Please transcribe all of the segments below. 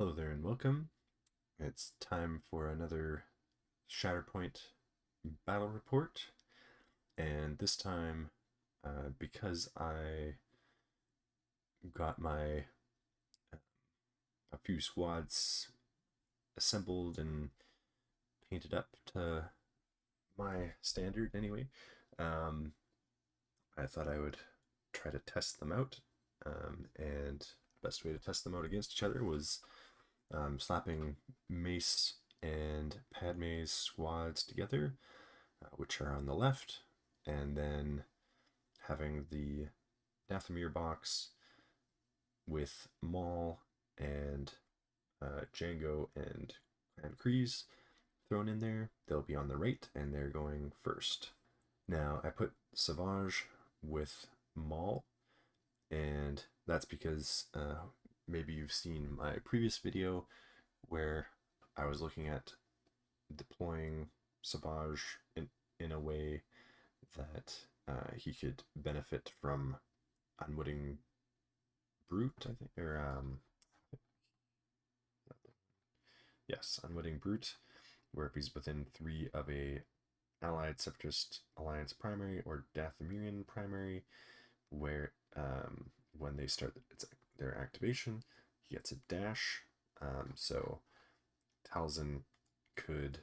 Hello there and welcome. It's time for another Shatterpoint Battle Report, and this time, because I got my a few squads assembled and painted up to my standard anyway, um, I thought I would try to test them out, and the best way to test them out against each other was slapping Mace and Padme's squads together, which are on the left, and then having the Dathomir box with Maul and Django and Clan Kreese thrown in there. They'll be on the right, and they're going first. Now, I put Savage with Maul, and that's because maybe you've seen my previous video where I was looking at deploying Savage in a way that he could benefit from Unwitting Brute, I think, or yes, Unwitting Brute, where if he's within 3 of a Allied Separatist Alliance primary or Dathomirian primary, where when they start their activation, he gets a dash. So Talzin could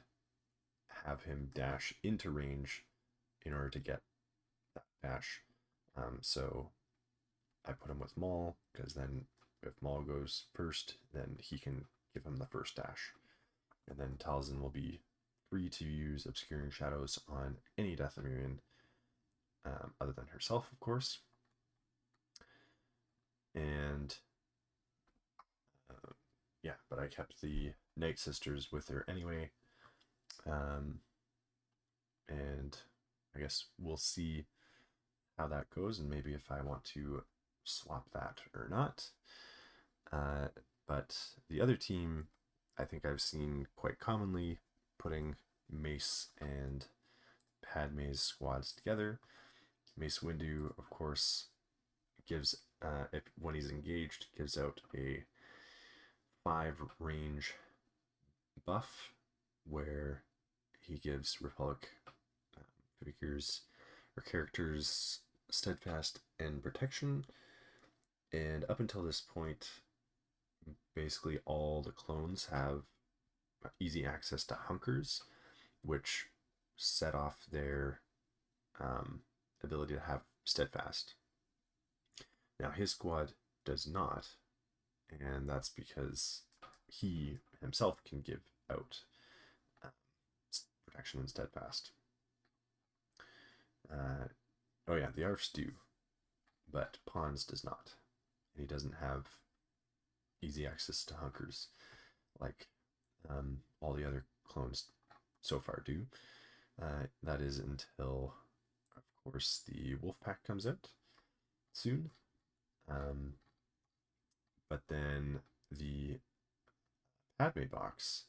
have him dash into range in order to get that dash. So I put him with Maul, because then if Maul goes first, then he can give him the first dash. And then Talzin will be free to use Obscuring Shadows on any Dathomirian, other than herself, of course. And yeah, but I kept the Night Sisters with her anyway. And I guess we'll see how that goes, and maybe if I want to swap that or not. But the other team, I think I've seen quite commonly putting Mace and Padme's squads together. Mace Windu, of course, gives, when he's engaged, gives out a 5 range buff where he gives Republic figures or characters steadfast and protection. And up until this point, basically all the clones have easy access to hunkers, which set off their ability to have steadfast. Now his squad does not, and that's because he himself can give out protection and steadfast. Oh yeah, the Arfs do, but Pons does not. And he doesn't have easy access to hunkers like all the other clones so far do. That is until, of course, the Wolfpack comes out soon. But then the Padme box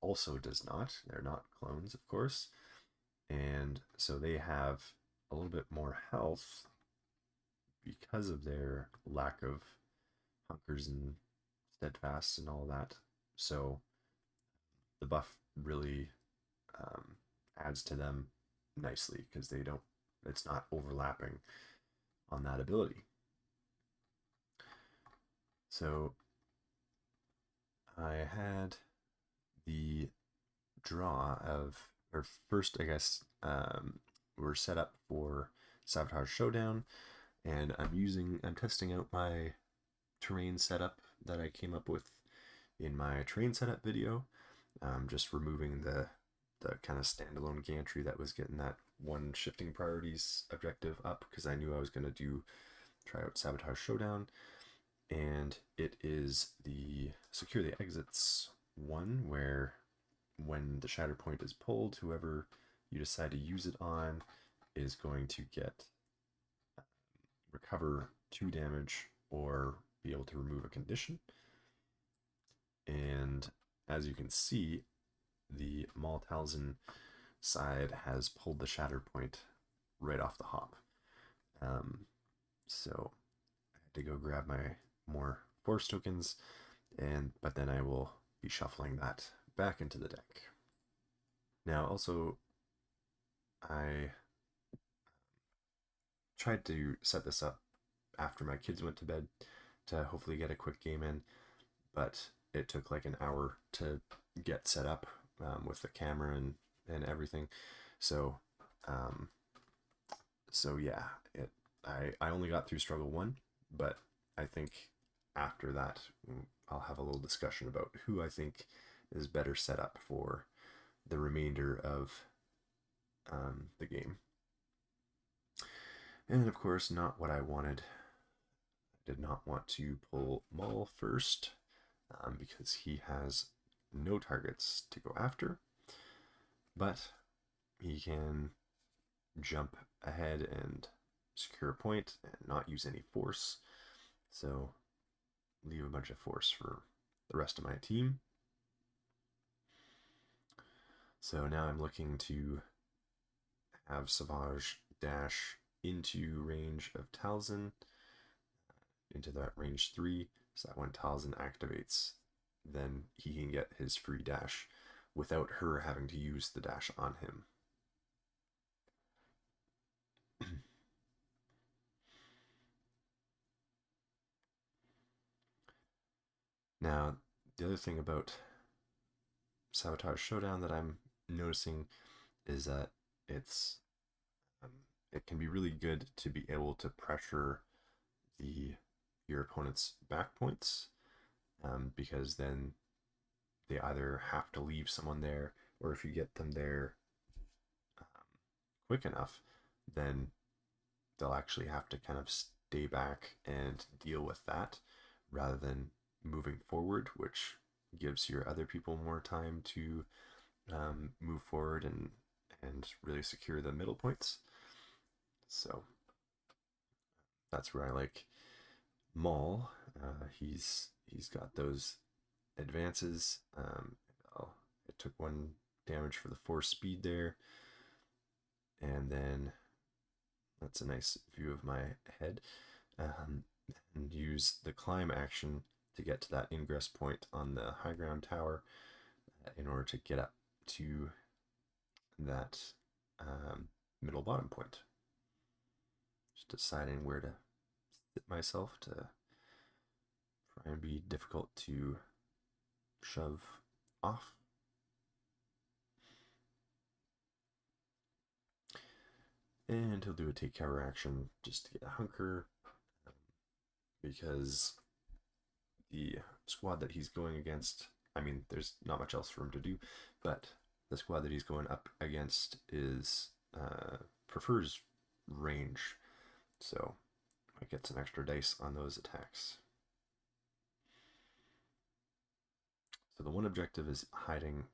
also does not. They're not clones, of course. And so they have a little bit more health because of their lack of hunkers and steadfast and all that. So the buff really adds to them nicely, because it's not overlapping on that ability. So I had the draw of, or first, I guess, we're set up for Sabotage Showdown, and I'm testing out my terrain setup that I came up with in my terrain setup video. Just removing the kind of standalone gantry that was getting that one shifting priorities objective up, because I knew I was going to try out Sabotage Showdown. And it is the Secure the Exits one, where when the Shatterpoint is pulled, whoever you decide to use it on is going to get recover 2 damage or be able to remove a condition. And as you can see, the Mother Talzin side has pulled the Shatterpoint right off the hop. So I had to go grab my more force tokens but then I will be shuffling that back into the deck. Now, also, I tried to set this up after my kids went to bed to hopefully get a quick game in, but it took like an hour to get set up with the camera and everything. So, um, so yeah, I only got through struggle 1, but I think after that I'll have a little discussion about who I think is better set up for the remainder of the game. And of course, not what I wanted. I did not want to pull Maul first because he has no targets to go after, but he can jump ahead and secure a point and not use any force. So leave a bunch of force for the rest of my team. So now I'm looking to have Savage dash into range of Talzin, into that range 3, so that when Talzin activates, then he can get his free dash without her having to use the dash on him. Now, the other thing about Sabotage Showdown that I'm noticing is that it's it can be really good to be able to pressure your opponent's back points, because then they either have to leave someone there, or if you get them there quick enough, then they'll actually have to kind of stay back and deal with that rather than moving forward, which gives your other people more time to move forward and really secure the middle points. So that's where I like Maul. He's got those advances. It took 1 damage for the 4 speed there, and then that's a nice view of my head. And use the climb action to get to that ingress point on the high ground tower in order to get up to that middle bottom point. Just deciding where to sit myself to try and be difficult to shove off. And he'll do a take cover action just to get a hunker, because the squad that he's going against, I mean, there's not much else for him to do, but the squad that he's going up against is prefers range, so I get some extra dice on those attacks. So the one objective is hiding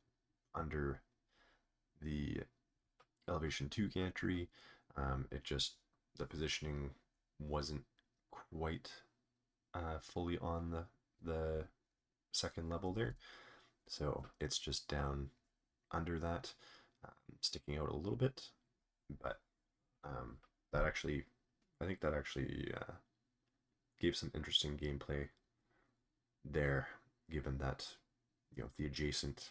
under the elevation 2 gantry. It just, the positioning wasn't quite fully on the second level there, so it's just down under that, sticking out a little bit, but that actually, I think that actually gave some interesting gameplay there, given that, you know, the adjacent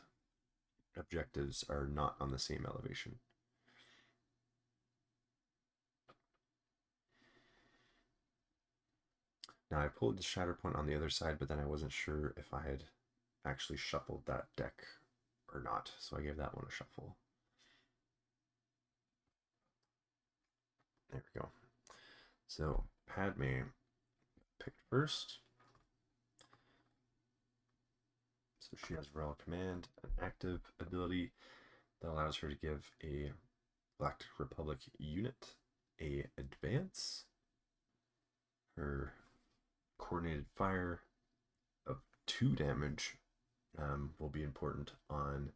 objectives are not on the same elevation. Now I pulled the Shatterpoint on the other side, but then I wasn't sure if I had actually shuffled that deck or not, so I gave that one a shuffle. There we go. So Padme picked first. So she has Royal Command, an active ability that allows her to give a Galactic Republic unit a advance. Her coordinated fire of 2 damage will be important on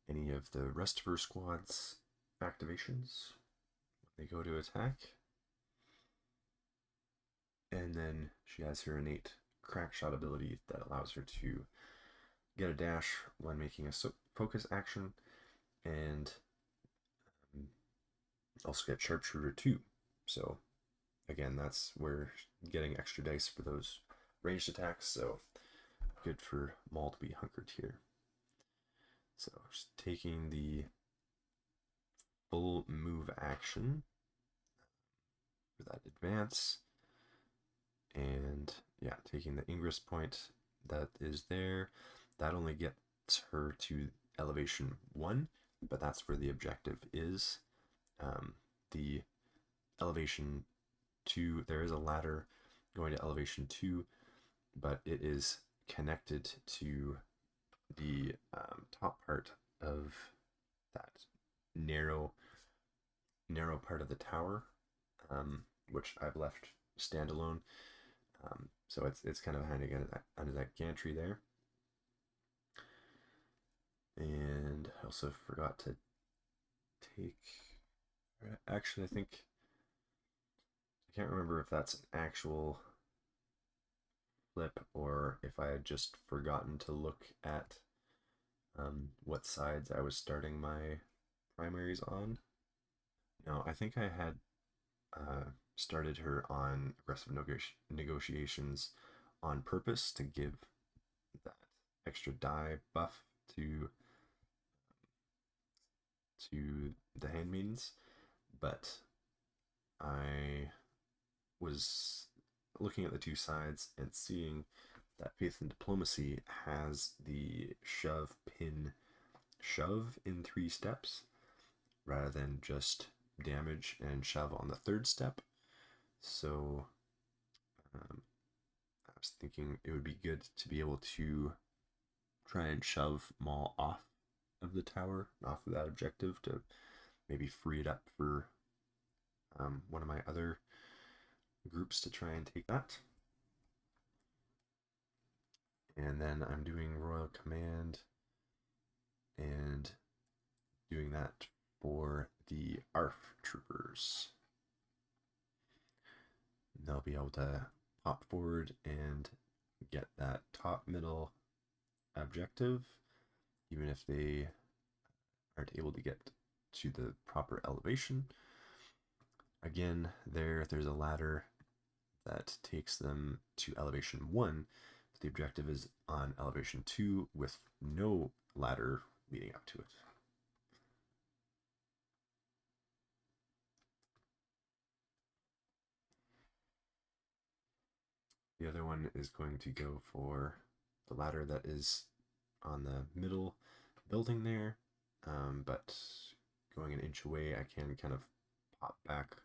any of the rest of her squad's activations when they go to attack. And then she has her innate crack shot ability that allows her to get a dash when making a focus action, and also get sharpshooter 2. So again, that's where getting extra dice for those ranged attacks. So good for Maul to be hunkered here. So just taking the full move action for that advance. And yeah, taking the Ingress point that is there. That only gets her to elevation 1, but that's where the objective is. The elevation 2, there is a ladder going to elevation 2, but it is connected to the top part of that narrow part of the tower, which I've left standalone. So it's kind of hiding under that gantry there. And I also forgot to take. Actually, I can't remember if that's an actual flip or if I had just forgotten to look at what sides I was starting my primaries on. No, I think I had started her on aggressive negotiations on purpose to give that extra die buff to the handmaidens, but I was looking at the two sides and seeing that Faith and Diplomacy has the shove, pin, shove in 3 steps rather than just damage and shove on the 3rd step. So I was thinking it would be good to be able to try and shove Maul off of the tower, off of that objective, to maybe free it up for one of my other groups to try and take that. And then I'm doing Royal Command and doing that for the ARF troopers. They'll be able to pop forward and get that top middle objective, even if they aren't able to get to the proper elevation. Again, there's a ladder that takes them to elevation 1. The objective is on elevation 2 with no ladder leading up to it. The other one is going to go for the ladder that is on the middle building there, but going an inch away, I can kind of pop back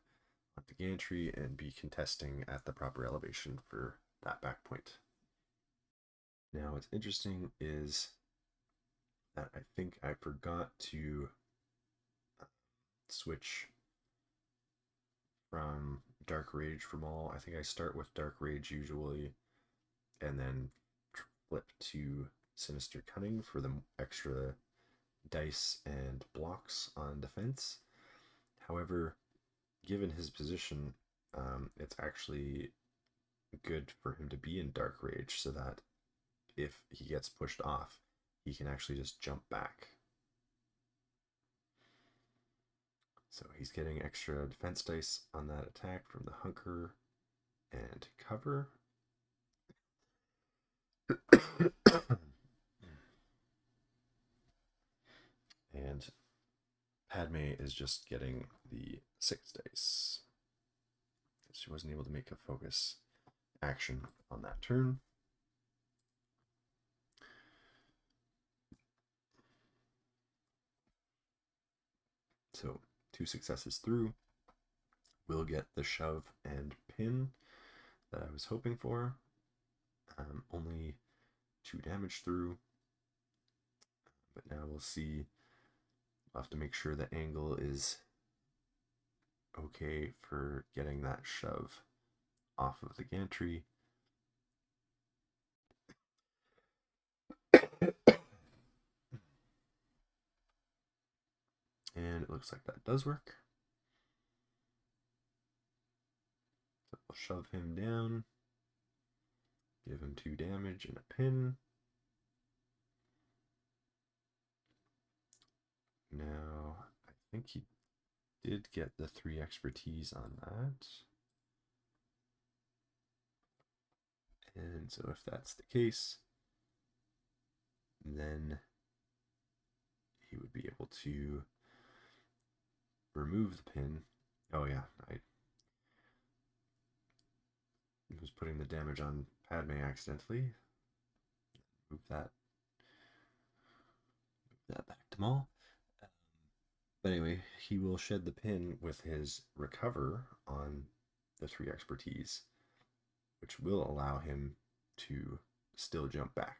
on the gantry and be contesting at the proper elevation for that back point. Now, what's interesting is that I think I forgot to switch from Dark Rage for Maul. I think I start with Dark Rage usually, and then flip to Sinister Cunning for the extra dice and blocks on defense. However, given his position, it's actually good for him to be in Dark Rage so that if he gets pushed off, he can actually just jump back. So he's getting extra defense dice on that attack from the hunker and cover. And Padme is just getting the 6 dice. She wasn't able to make a focus action on that turn. So 2 successes through. We'll get the shove and pin that I was hoping for. Only 2 damage through. But now we'll see. I'll have to make sure the angle is okay for getting that shove off of the gantry. And it looks like that does work. So we'll shove him down, give him 2 damage and a pin. Now, I think he did get the 3 expertise on that. And so if that's the case, and then he would be able to remove the pin. Oh yeah, I was putting the damage on Padme accidentally. Move that back to Maul. But anyway, he will shed the pin with his recover on the 3 expertise, which will allow him to still jump back.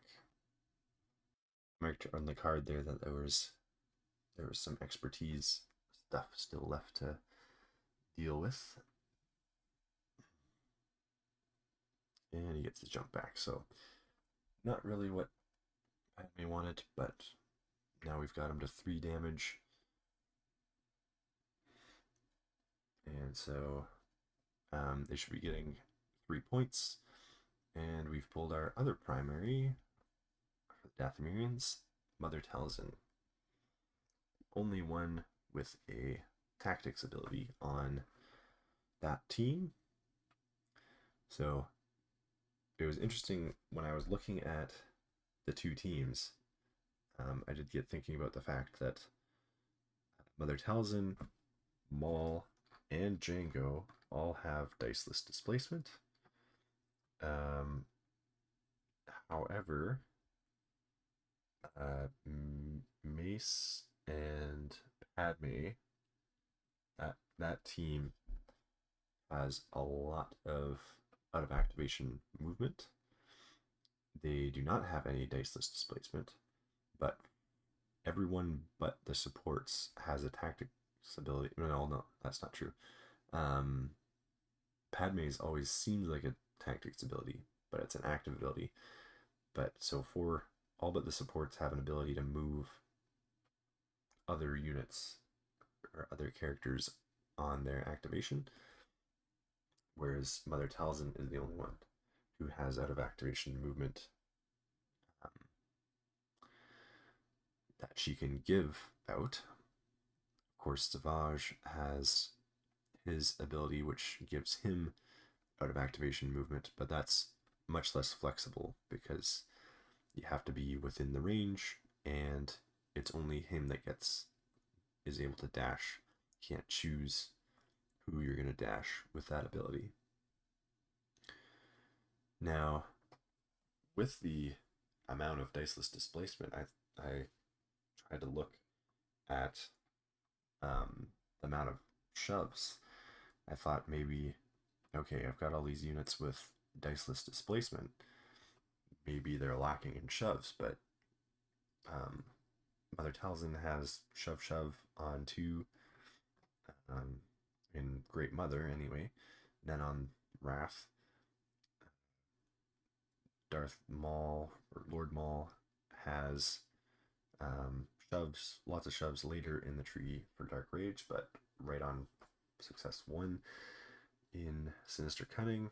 Marked on the card there that there was some expertise stuff still left to deal with. And he gets the jump back, so not really what Padme wanted, but now we've got him to 3 damage. And so they should be getting 3 points. And we've pulled our other primary for the Dathomirians, Mother Talzin. Only one with a tactics ability on that team. So it was interesting when I was looking at the 2 teams. I did get thinking about the fact that Mother Talzin, Maul, and Jango all have diceless displacement. However, Mace and Padme, that team has a lot of out of activation movement. They do not have any diceless displacement, but everyone but the supports has a tactics ability. No, that's not true. Padme's always seems like a tactics ability, but it's an active ability. But so for all but the supports have an ability to move other units or other characters on their activation, whereas Mother Talzin is the only one who has out of activation movement that she can give out. Of course, Savage has his ability, which gives him out of activation movement, but that's much less flexible because you have to be within the range, and it's only him that is able to dash. You can't choose who you're going to dash with that ability. Now, with the amount of diceless displacement, I tried to look at the amount of shoves. I thought maybe, okay, I've got all these units with diceless displacement. Maybe they're lacking in shoves, but Mother Talzin has shove on 2 in Great Mother anyway. And then on Wrath, Darth Maul or Lord Maul has shoves, lots of shoves later in the tree for Dark Rage, but right on success 1 in Sinister Cunning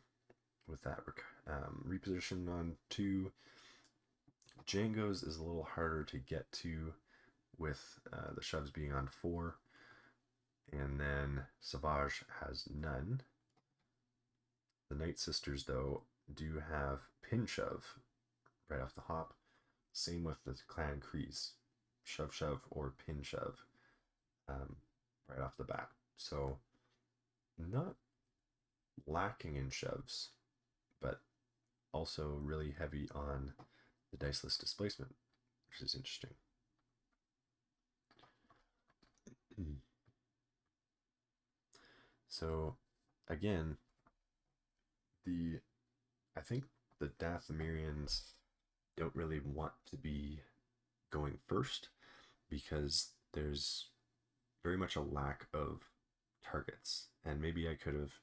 with that reposition on 2. Jango's is a little harder to get to with the shoves being on 4. And then Savage has none. The Night Sisters, though, do have pin shove right off the hop. Same with the Clan Kreese. Shove or pin shove right off the bat. So not lacking in shoves, but also really heavy on the diceless displacement, which is interesting. So again, I think the Dathomirians don't really want to be going first because there's very much a lack of targets, and maybe I could have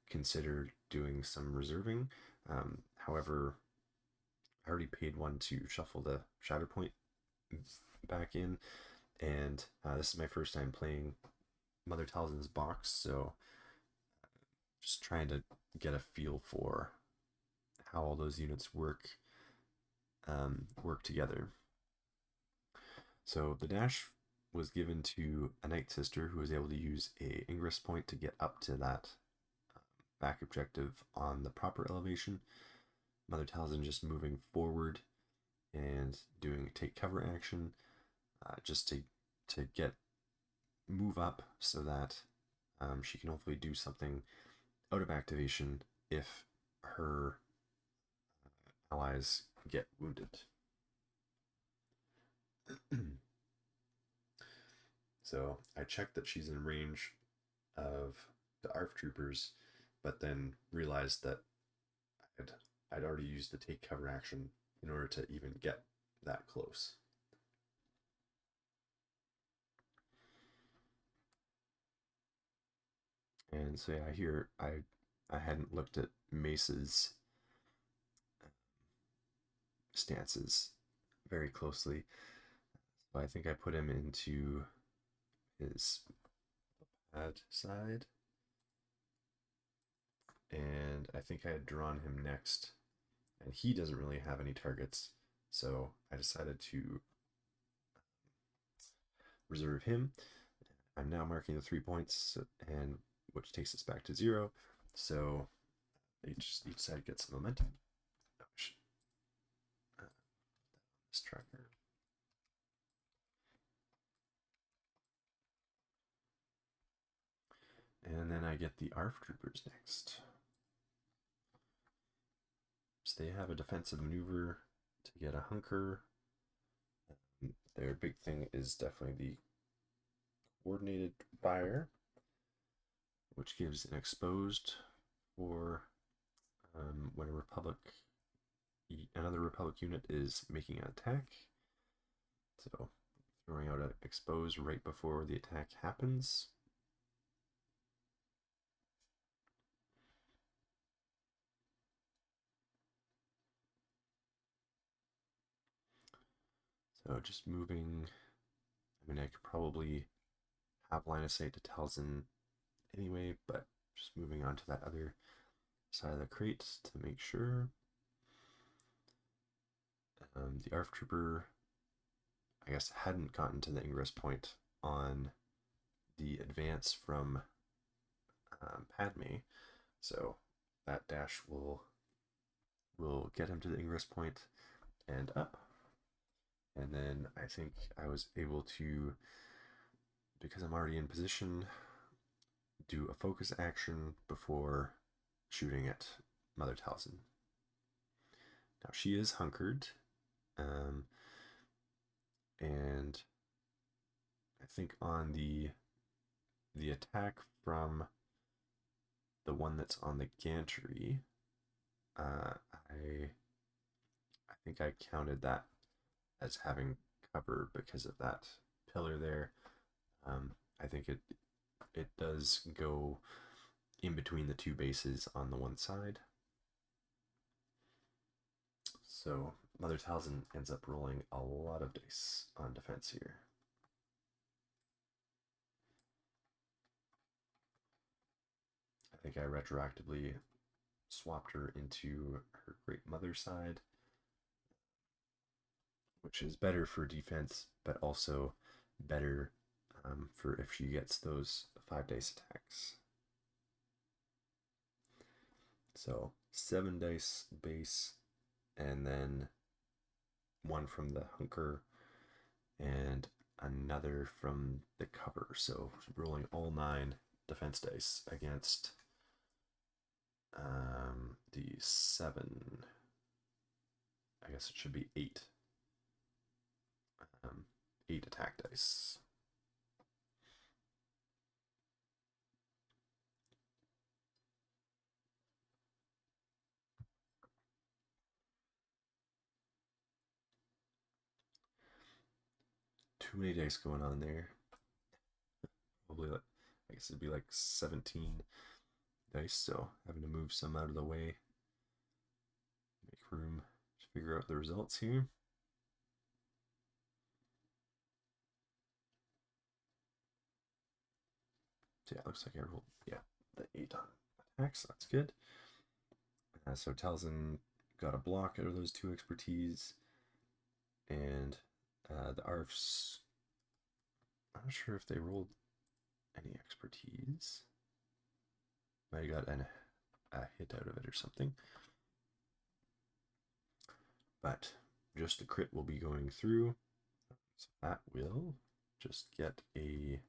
considered doing some reserving. However, I already paid 1 to shuffle the Shatterpoint back in, and this is my first time playing Mother Talzin's box, so just trying to get a feel for how all those units work together. So the dash was given to a Night Sister who was able to use a Ingress point to get up to that back objective on the proper elevation. Mother Talzin just moving forward and doing a take cover action just to move up so that she can hopefully do something out of activation if her allies get wounded. So I checked that she's in range of the ARF troopers, but then realized that I'd already used the take cover action in order to even get that close. And so yeah, here I hadn't looked at Mace's stances very closely. So I think I put him into his pad side. And I think I had drawn him next. And he doesn't really have any targets. So I decided to reserve him. I'm now marking the 3 points, and which takes us back to 0. So each side gets some momentum. This tracker. And then I get the ARF troopers next. So they have a defensive maneuver to get a hunker. Their big thing is definitely the coordinated fire, which gives an exposed for when another Republic unit is making an attack. So throwing out an expose right before the attack happens. So just moving, I mean, I could probably have line of sight to Talzin anyway, but just moving on to that other side of the crate to make sure. The ARF trooper, I guess, hadn't gotten to the ingress point on the advance from Padme, so that dash will get him to the ingress point and up. And then I think I was able to, because I'm already in position, do a focus action before shooting at Mother Talzin. Now she is hunkered, and I think on the attack from the one that's on the gantry, I think I counted that as having cover because of that pillar there. I think it does go in between the two bases on the one side. So Mother Talzin ends up rolling a lot of dice on defense here. I think I retroactively swapped her into her Great Mother side, which is better for defense, but also better for if she gets those 5 dice attacks. So 7 dice base, and then 1 from the hunker, and another from the cover. So rolling all 9 defense dice against the 7. I guess it should be 8. 8 attack dice. Too many dice going on there. Probably, like, I guess it'd be like 17 dice, so having to move some out of the way. Make room to figure out the results here. So yeah, it looks like I rolled, the 8 on attacks. That's good. So Talzin got a block out of those 2 expertise, and the ARFs, I'm not sure if they rolled any expertise. Might have got a hit out of it or something. But just a crit will be going through. So that will just get a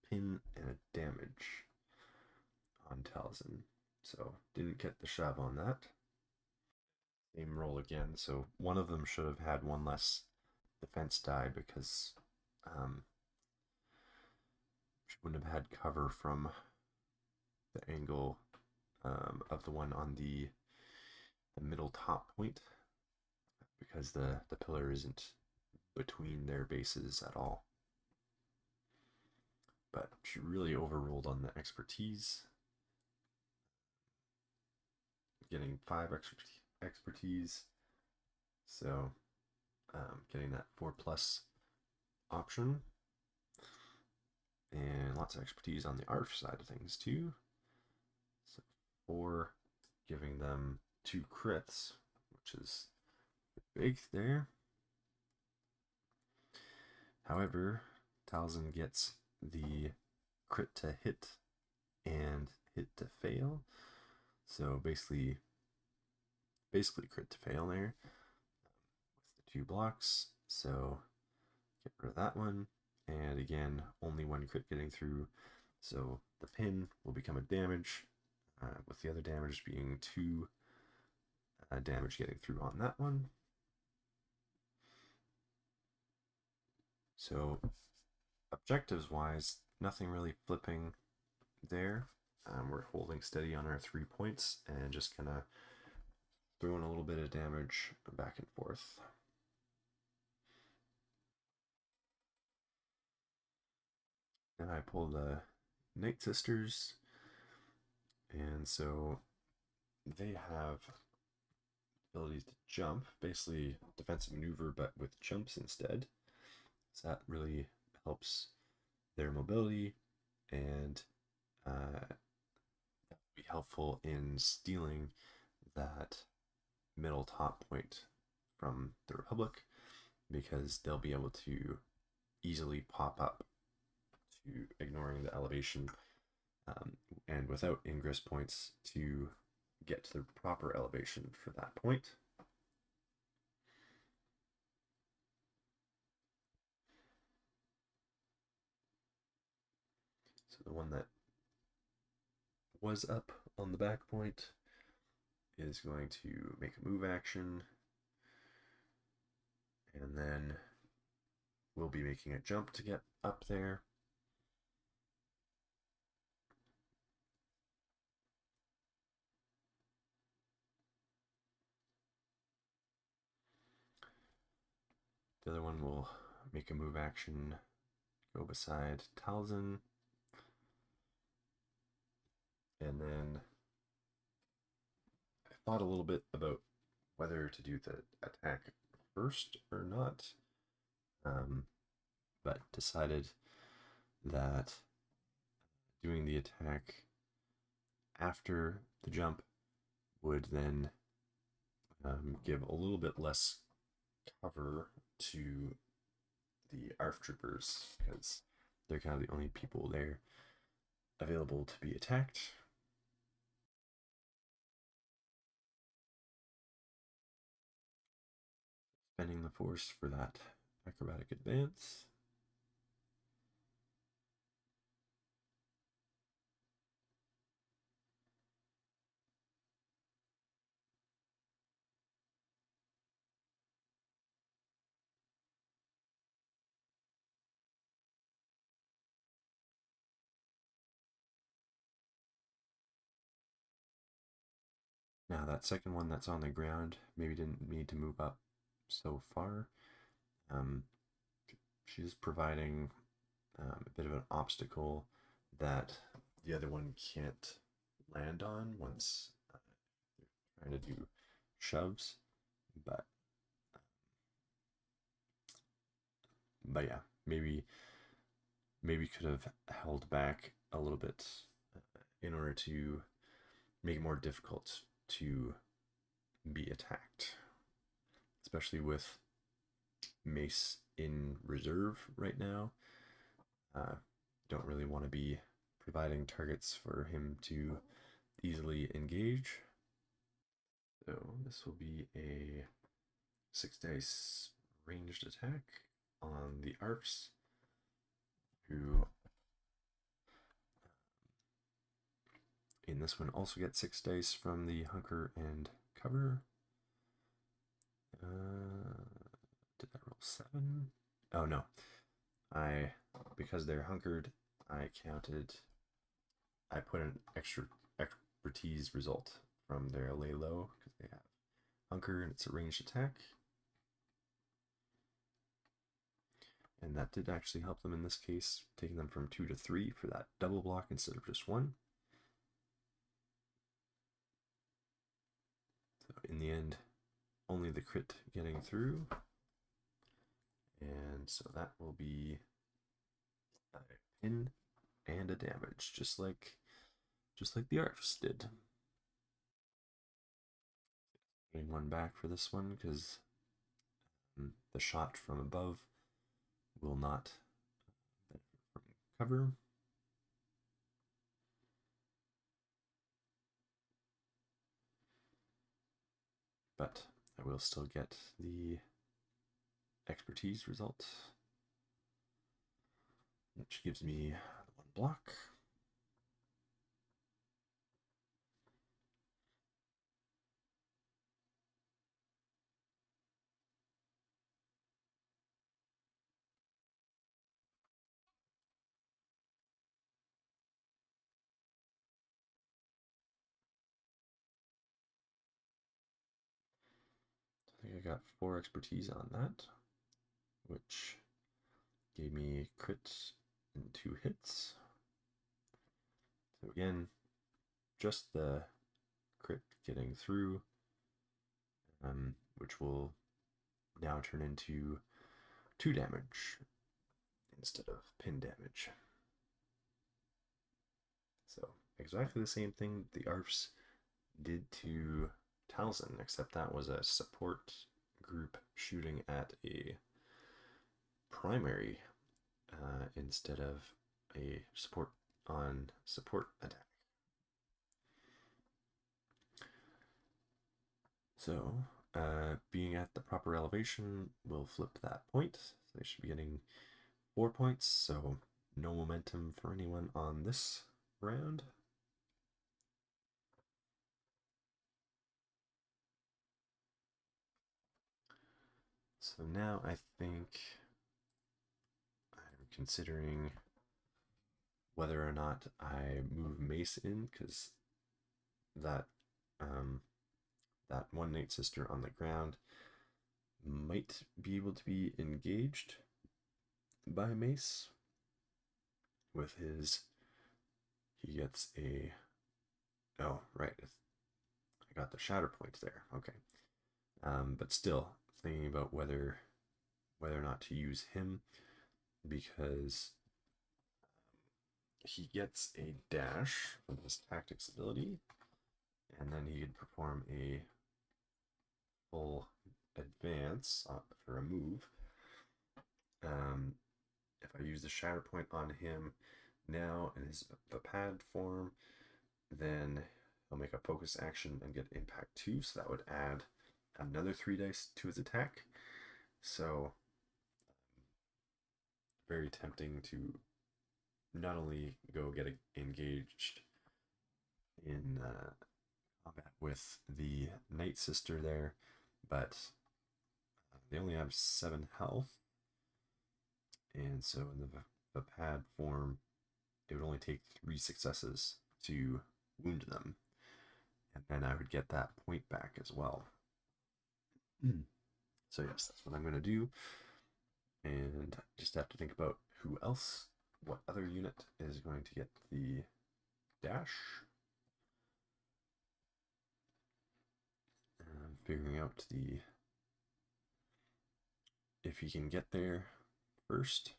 pin and a damage on Talzin. So didn't get the shove on that. Same roll again. So one of them should have had one less defense die because she wouldn't have had cover from the angle of the one on the middle top point, because the pillar isn't between their bases at all. But she really overrolled on the expertise, getting 5 expertise, so getting that 4+ option, and lots of expertise on the ARF side of things too. So 4, giving them 2 crits, which is big there. However, Talzin gets the crit to hit and hit to fail. So basically crit to fail there with the 2 blocks. So get rid of that one. And again, only 1 crit getting through. So the pin will become a damage, with the other damage being 2 damage getting through on that one. So objectives wise, nothing really flipping there. We're holding steady on our 3 points and just kind of throwing a little bit of damage back and forth. And I pull the Night Sisters, and so they have abilities to jump, basically defensive maneuver but with jumps instead. So that really helps their mobility, and that would be helpful in stealing that middle top point from the Republic, because they'll be able to easily pop up to ignoring the elevation, and without ingress points to get to the proper elevation for that point. So the one that was up on the back point is going to make a move action, and then we'll be making a jump to get up there. The other one will make a move action, go beside Talzin, and then I thought a little bit about whether to do the attack first or not, but decided that doing the attack after the jump would then give a little bit less cover to the ARF troopers, because they're kind of the only people there available to be attacked. Spending the force for that acrobatic advance. Now that second one that's on the ground maybe didn't need to move up so far. She's providing a bit of an obstacle that the other one can't land on once trying to do shoves, but yeah, maybe could have held back a little bit in order to make it more difficult to be attacked, especially with Mace in reserve right now. Don't really want to be providing targets for him to easily engage. So this will be a 6 dice ranged attack on the ARFs, who in this one also get 6 dice from the hunker and cover. Did I roll 7? Oh no. Because they're hunkered, I put an expertise result from their lay low because they have hunker and it's a ranged attack. And that did actually help them in this case, taking them from 2 to 3 for that double block instead of just 1. So in the end, only the crit getting through. And so that will be a pin and a damage, just like the ARFs did. Getting 1 back for this one because the shot from above will not benefit from cover. But I will still get the expertise result, which gives me 1 block. I think I got 4 expertise on that, which gave me crit and 2 hits. So again, just the crit getting through, which will now turn into 2 damage instead of pin damage. So exactly the same thing the ARFs did to Talzin, except that was a support group shooting at a primary instead of a support on support attack. So being at the proper elevation will flip that point. So they should be getting 4 points, so no momentum for anyone on this round. So now I think I'm considering whether or not I move Mace in, because that that one Night Sister on the ground might be able to be engaged by Mace with his. He gets a. Oh, right. I got the Shatterpoint there. Okay. But still thinking about whether or not to use him, because he gets a dash from his tactics ability, and then he could perform a full advance for a move. If I use the Shatterpoint on him now in his Vapad form, then he'll make a focus action and get impact 2, so that would add another 3 dice to his attack. So very tempting to not only go get engaged in combat with the Night Sister there, but they only have 7 health, and so in the pad form, it would only take 3 successes to wound them, and then I would get that point back as well. So yes, that's what I'm going to do, and just have to think about who else, what other unit is going to get the dash. Figuring out if he can get there first.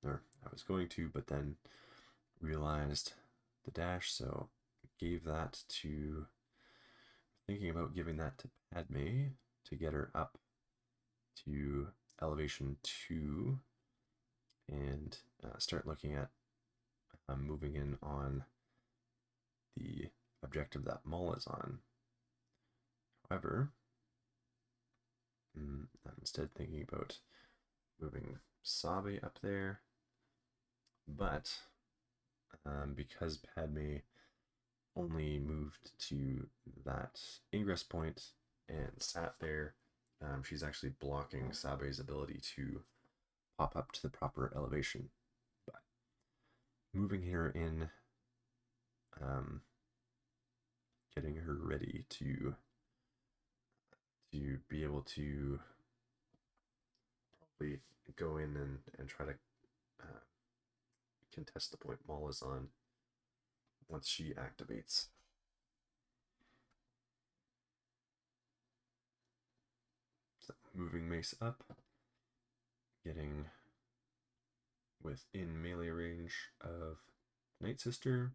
Or I was going to, but then realized the dash, so gave that to, thinking about giving that to Padme to get her up to elevation 2 and start looking at moving in on the objective that Maul is on. However, I'm instead thinking about moving Sabe up there, but because Padme only moved to that ingress point and sat there, she's actually blocking Sabe's ability to pop up to the proper elevation. But moving her in, getting her ready to be able to probably go in and try to contest the point Maul is on once she activates. So moving Mace up, getting within melee range of Night Sister,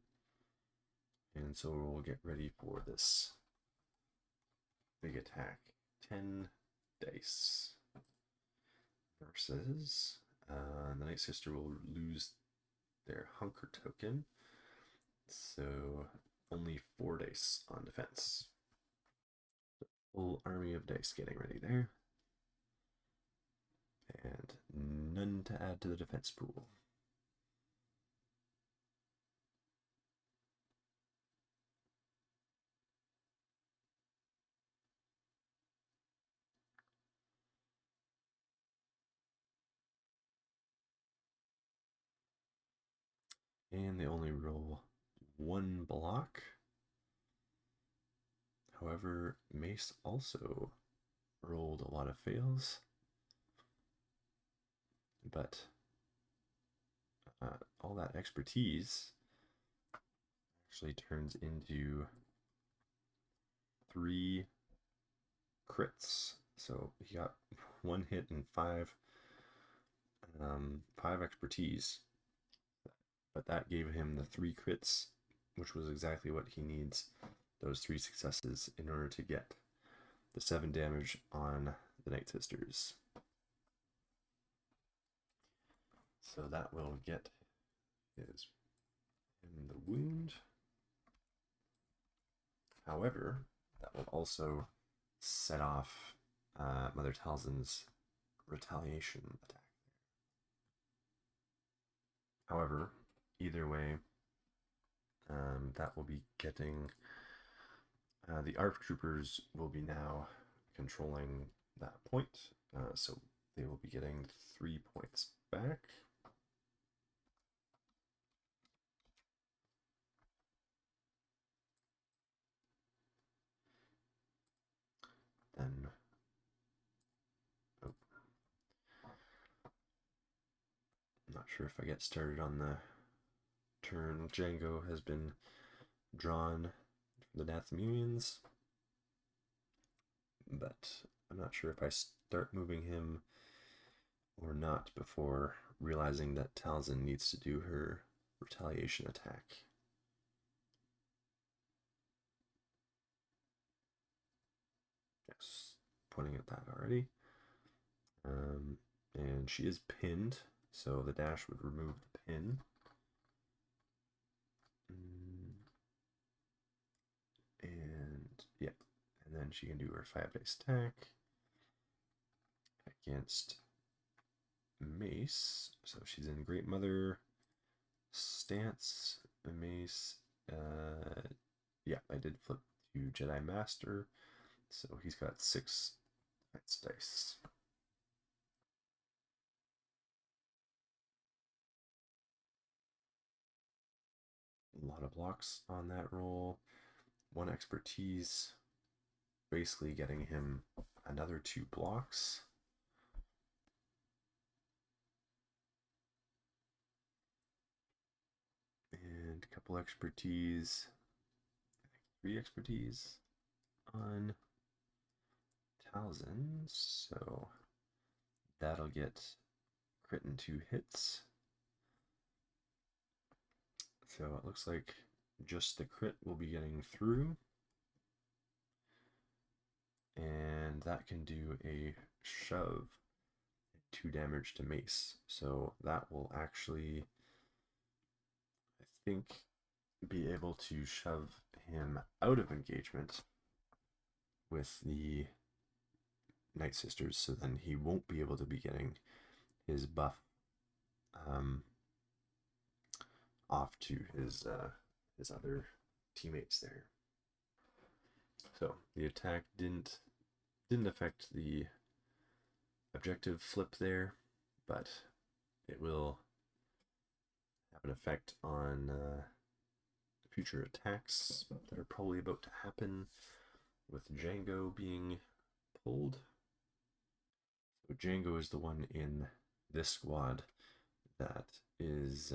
and so we'll get ready for this big attack. 10 dice versus the Night Sister will lose their hunker token, so only 4 dice on defense. Full army of dice getting ready there, and none to add to the defense pool. And they only roll 1 block. However, Mace also rolled a lot of fails, but all that expertise actually turns into 3 crits. So he got 1 hit and 5 expertise, but that gave him the 3 crits, which was exactly what he needs. Those 3 successes in order to get the 7 damage on the Night Sisters. So that will get his in the wound. However, that will also set off Mother Talzin's retaliation attack. However, either way, that will be getting the ARC troopers will be now controlling that point, so they will be getting 3 points back. Then, I'm not sure if I get started on the turn. Django has been drawn from the Dathomirians, but I'm not sure if I start moving him or not before realizing that Talzin needs to do her retaliation attack. Yes, pointing at that already. And she is pinned, so the dash would remove the pin. And yeah, and then she can do her 5 dice attack against Mace. So she's in Great Mother stance. Mace, yeah, I did flip to Jedi Master, so he's got 6 dice. A lot of blocks on that roll. 1 expertise, basically getting him another 2 blocks. And a couple expertise, 3 expertise on Talzin, so that'll get crit and 2 hits. So it looks like just the crit will be getting through, and that can do a shove, 2 damage to Mace. So that will actually, I think, be able to shove him out of engagement with the Night Sisters, so then he won't be able to be getting his buff off to his other teammates there. So the attack didn't affect the objective flip there, but it will have an effect on future attacks that are probably about to happen with Django being pulled. So Django is the one in this squad that is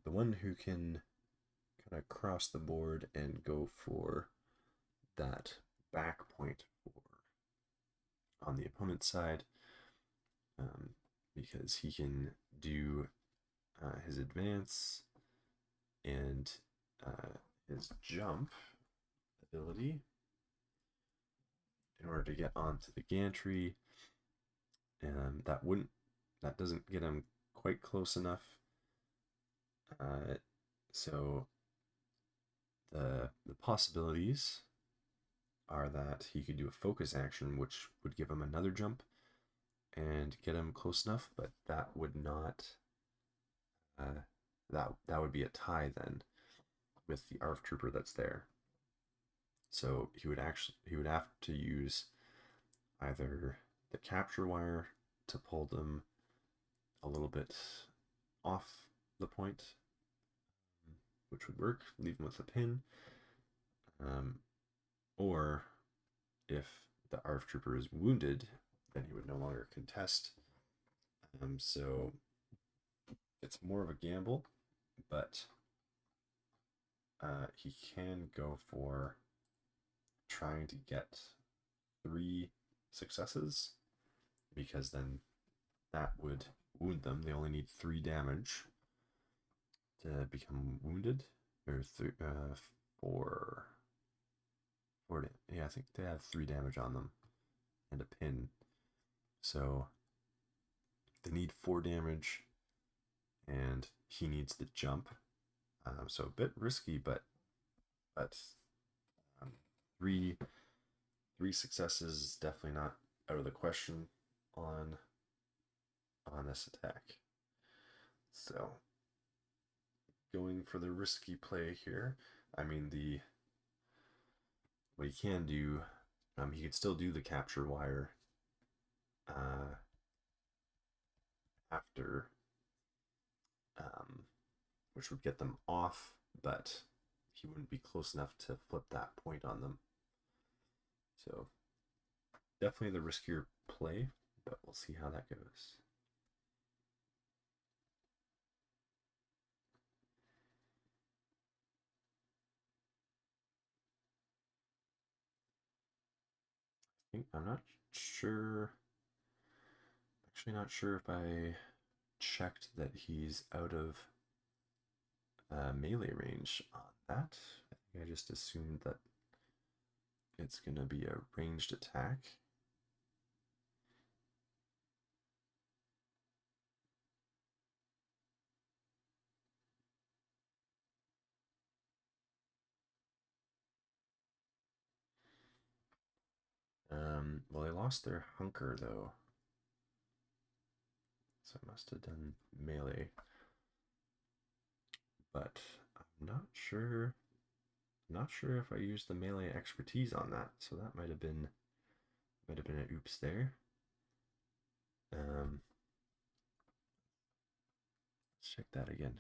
the one who can kind of cross the board and go for that back point for on the opponent's side, because he can do his advance and his jump ability in order to get onto the gantry, and that doesn't get him quite close enough. So the possibilities are that he could do a focus action, which would give him another jump and get him close enough, but that would not. That would be a tie then with the ARF trooper that's there. So he would have to use either the capture wire to pull them a little bit off the point, which would work, leave him with a pin, or if the ARF trooper is wounded, then he would no longer contest. So it's more of a gamble, but he can go for trying to get 3 successes, because then that would wound them. They only need 3 damage to become wounded, or 4. Yeah, I think they have 3 damage on them and a pin. So they need 4 damage, and he needs the jump. So a bit risky, but 3 successes is definitely not out of the question on this attack. So going for the risky play here. I mean, what he can do, he could still do the capture wire after, which would get them off, but he wouldn't be close enough to flip that point on them. So definitely the riskier play, but we'll see how that goes. I'm not sure. Actually, not sure if I checked that he's out of melee range on that. I think I just assumed that it's gonna be a ranged attack. Well, they lost their hunker though, so I must have done melee. But I'm not sure. Not sure if I used the melee expertise on that, so that might have been an oops there. Let's check that again.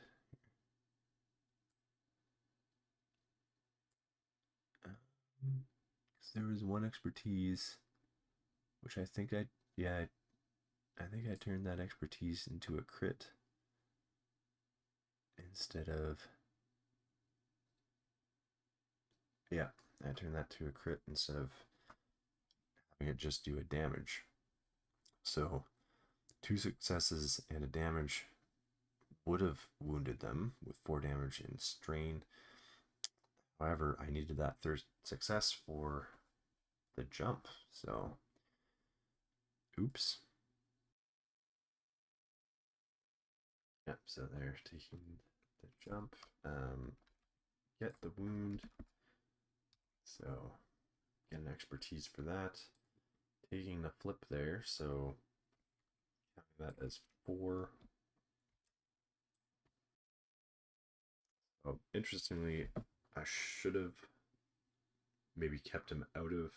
There was one expertise, which I think I think I turned that expertise into a crit instead of, yeah, I turned that to a crit instead of having it just do a damage. So 2 successes and a damage would have wounded them with 4 damage and strain. However, I needed that 3rd success for the jump, so oops. Yep, so they're taking the jump, get the wound, so get an expertise for that. Taking the flip there, so counting that as 4. Oh, interestingly, I should have maybe kept him out of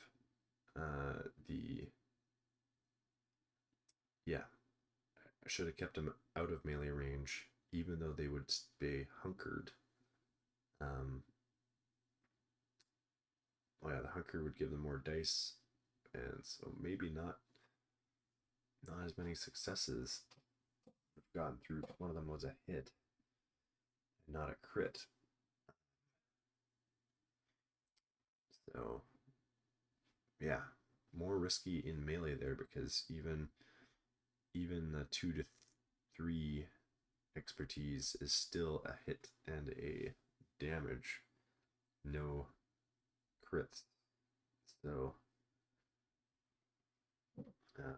the... Yeah, I should have kept him out of melee range, even though they would stay hunkered. Oh yeah, the hunker would give them more dice, and so maybe not as many successes. We've gotten through. One of them was a hit, not a crit. So yeah, more risky in melee there, because even the 2 to 3 expertise is still a hit and a damage, no crits. So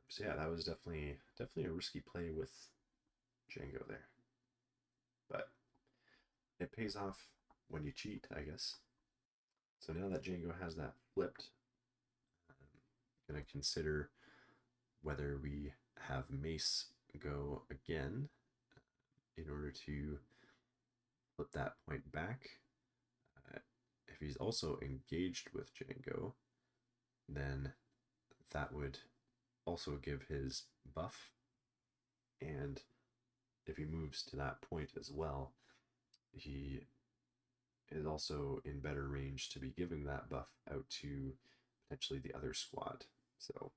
so yeah, that was definitely a risky play with Django there, but it pays off when you cheat, I guess. So now that Django has that flipped, I'm gonna consider whether we have Mace go again in order to flip that point back. If he's also engaged with Django, then that would also give his buff, and if he moves to that point as well, he is also in better range to be giving that buff out to potentially the other squad. So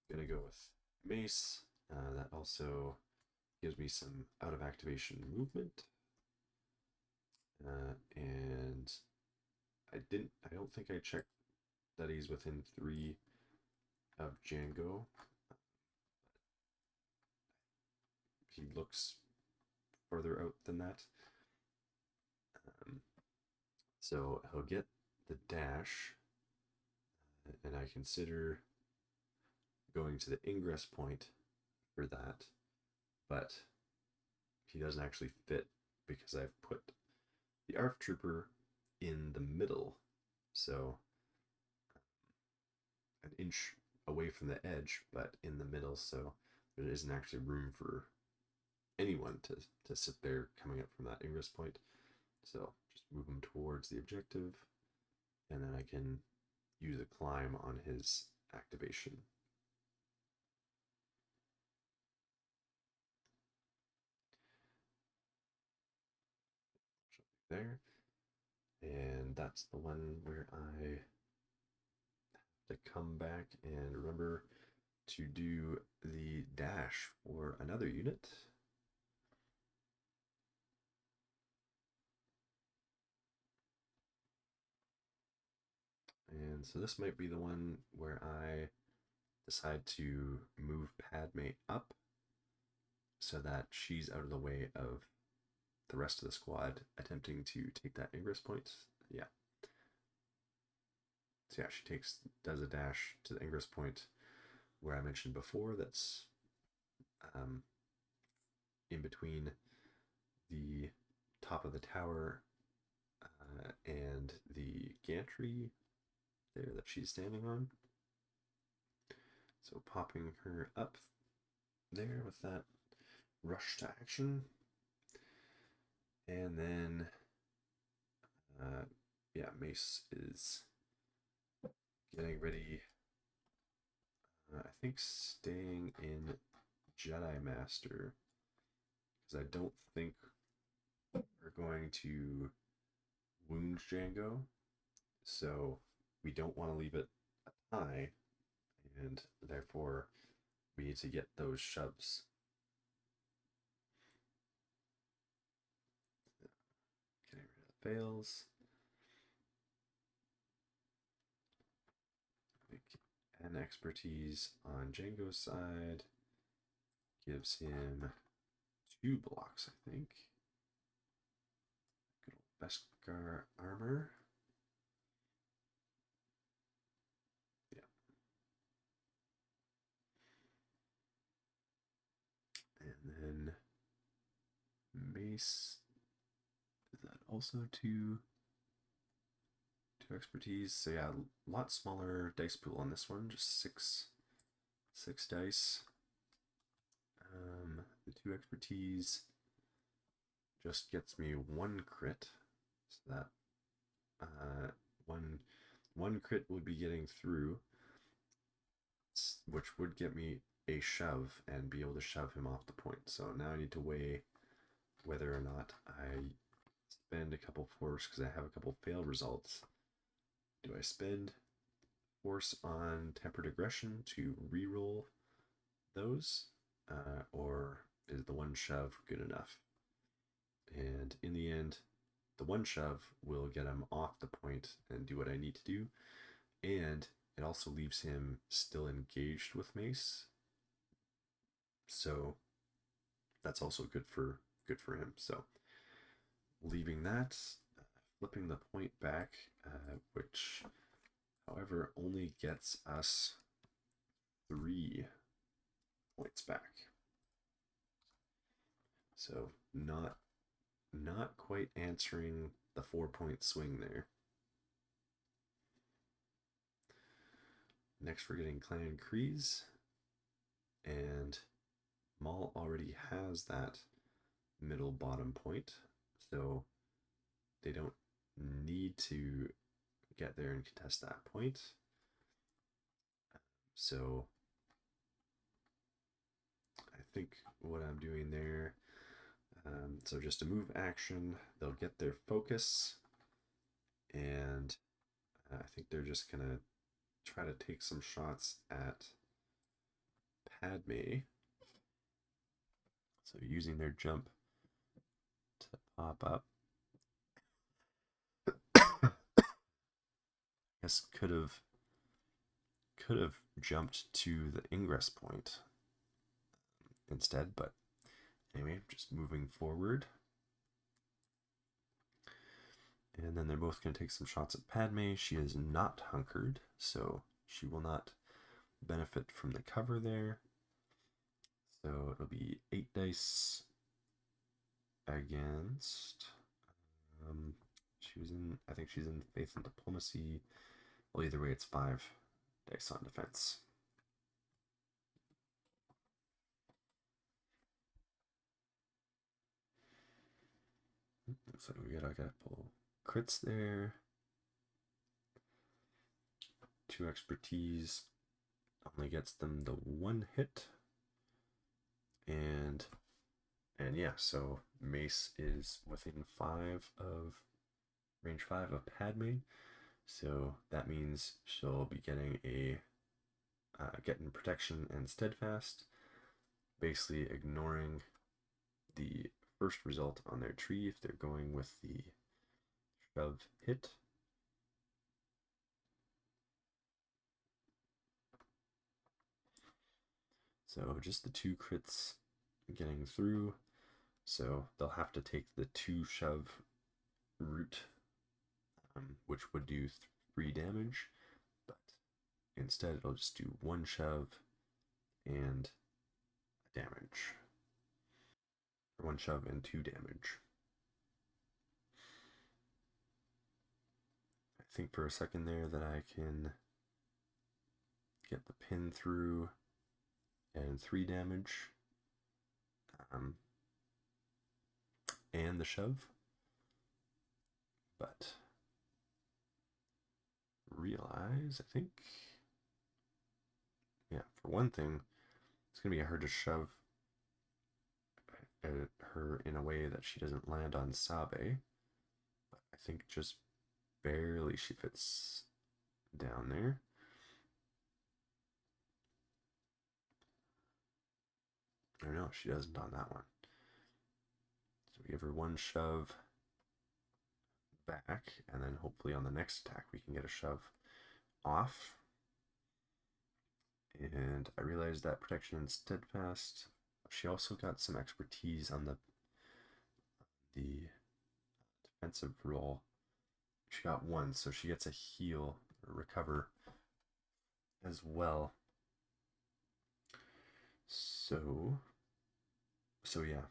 I'm gonna go with Mace. That also gives me some out of activation movement, and I don't think I checked that he's within 3 of Django. He looks further out than that. So he'll get the dash, and I consider going to the ingress point for that, but he doesn't actually fit because I've put the ARF Trooper in the middle, so an inch away from the edge, but in the middle, so there isn't actually room for anyone to sit there coming up from that ingress point. So just move him towards the objective, and then I can use a climb on his activation. There, and that's the one where I have to come back and remember to do the dash for another unit. And so this might be the one where I decide to move Padme up so that she's out of the way of the rest of the squad attempting to take that ingress point. Yeah. So yeah, she does a dash to the ingress point where I mentioned before, that's in between the top of the tower and the gantry there that she's standing on. So popping her up there with that rush to action. And then, yeah, Mace is getting ready. I think staying in Jedi Master, because I don't think we're going to wound Django. So we don't want to leave it a tie, and therefore we need to get those shoves. Getting rid of the fails. An expertise on Django's side gives him 2 blocks, I think. Good old Beskar armor. Yeah. And then mace. Is that also two expertise? So yeah, a lot smaller dice pool on this one, just six dice. The 2 expertise just gets me 1 crit, so that one crit would be getting through, which would get me a shove and be able to shove him off the point. So now I need to weigh whether or not I spend a couple force, because I have a couple fail results. Do I spend force on tempered aggression to reroll those, or is the 1 shove good enough? And in the end, the 1 shove will get him off the point and do what I need to do, and it also leaves him still engaged with Mace, so that's also good for him. So leaving that, flipping the point back, which however only gets us 3 points back. So not quite answering the 4-point swing there. Next we're getting Clan Kryze, and Maul already has that middle bottom point, so they don't need to get there and contest that point. So I think what I'm doing there, so just a move action, they'll get their focus, and I think they're just gonna try to take some shots at Padme. So using their jump to pop up. I guess could have jumped to the ingress point instead, but anyway, just moving forward. And then they're both going to take some shots at Padme. She is not hunkered, so she will not benefit from the cover there. So it'll be 8 dice against. I think she's in Faith and Diplomacy. Well, either way, it's 5 dice on defense. So I gotta pull crits there. 2 expertise only gets them the 1 hit. And yeah, so Mace is within range 5 of Padme, so that means she'll be getting getting protection and steadfast, basically ignoring the first result on their tree if they're going with the shove hit. So just the 2 crits getting through, so they'll have to take the 2 shove route, which would do 3 damage, but instead it'll just do 1 shove and damage. 1 shove and 2 damage. I think for a second there that I can get the pin through and 3 damage, and the shove, but realize, I think, yeah, for one thing, it's going to be hard to shove her in a way that she doesn't land on Sabe, but I think just barely she fits down there. Or no, she doesn't on that one. So we give her 1 shove back, and then hopefully on the next attack we can get a shove off. And I realized that protection and steadfast, she also got some expertise on the defensive roll. She got 1, so she gets a heal or recover as well. So yeah,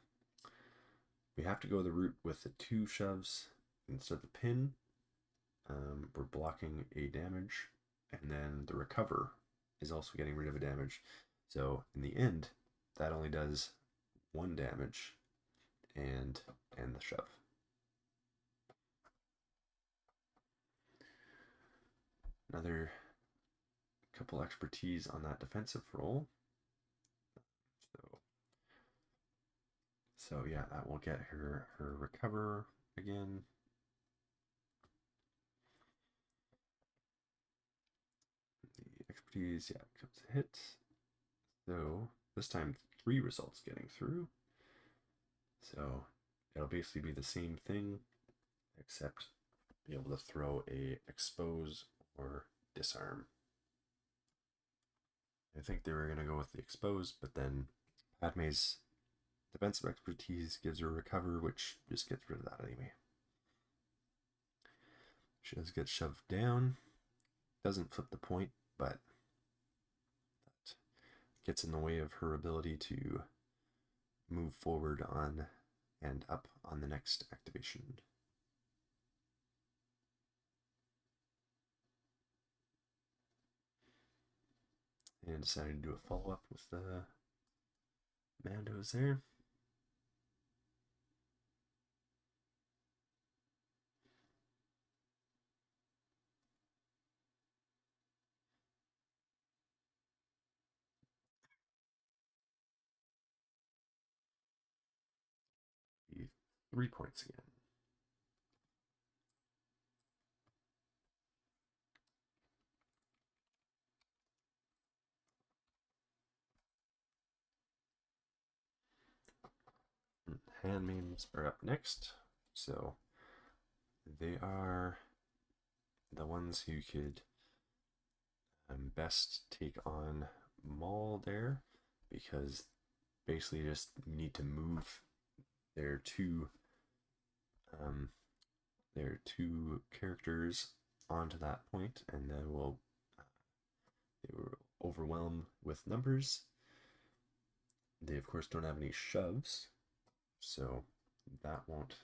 we have to go the route with the 2 shoves instead of the pin. We're blocking a damage, and then the recover is also getting rid of a damage. So in the end, that only does 1 damage and end the shove. Another couple expertise on that defensive roll. So yeah, that will get her recover again. The expertise, yeah, comes to hit. So this time 3 results getting through. So it'll basically be the same thing, except be able to throw a expose or disarm. I think they were going to go with the expose, but then Padme's defensive expertise gives her recover, which just gets rid of that anyway. She does get shoved down. Doesn't flip the point, but that gets in the way of her ability to move forward on and up on the next activation. And decided to do a follow-up with the Mandos there. Be 3 points again. Handmaids are up next, so they are the ones who could best take on Maul there, because basically just need to move their two characters onto that point, and then they will overwhelm with numbers. They of course don't have any shoves, so that won't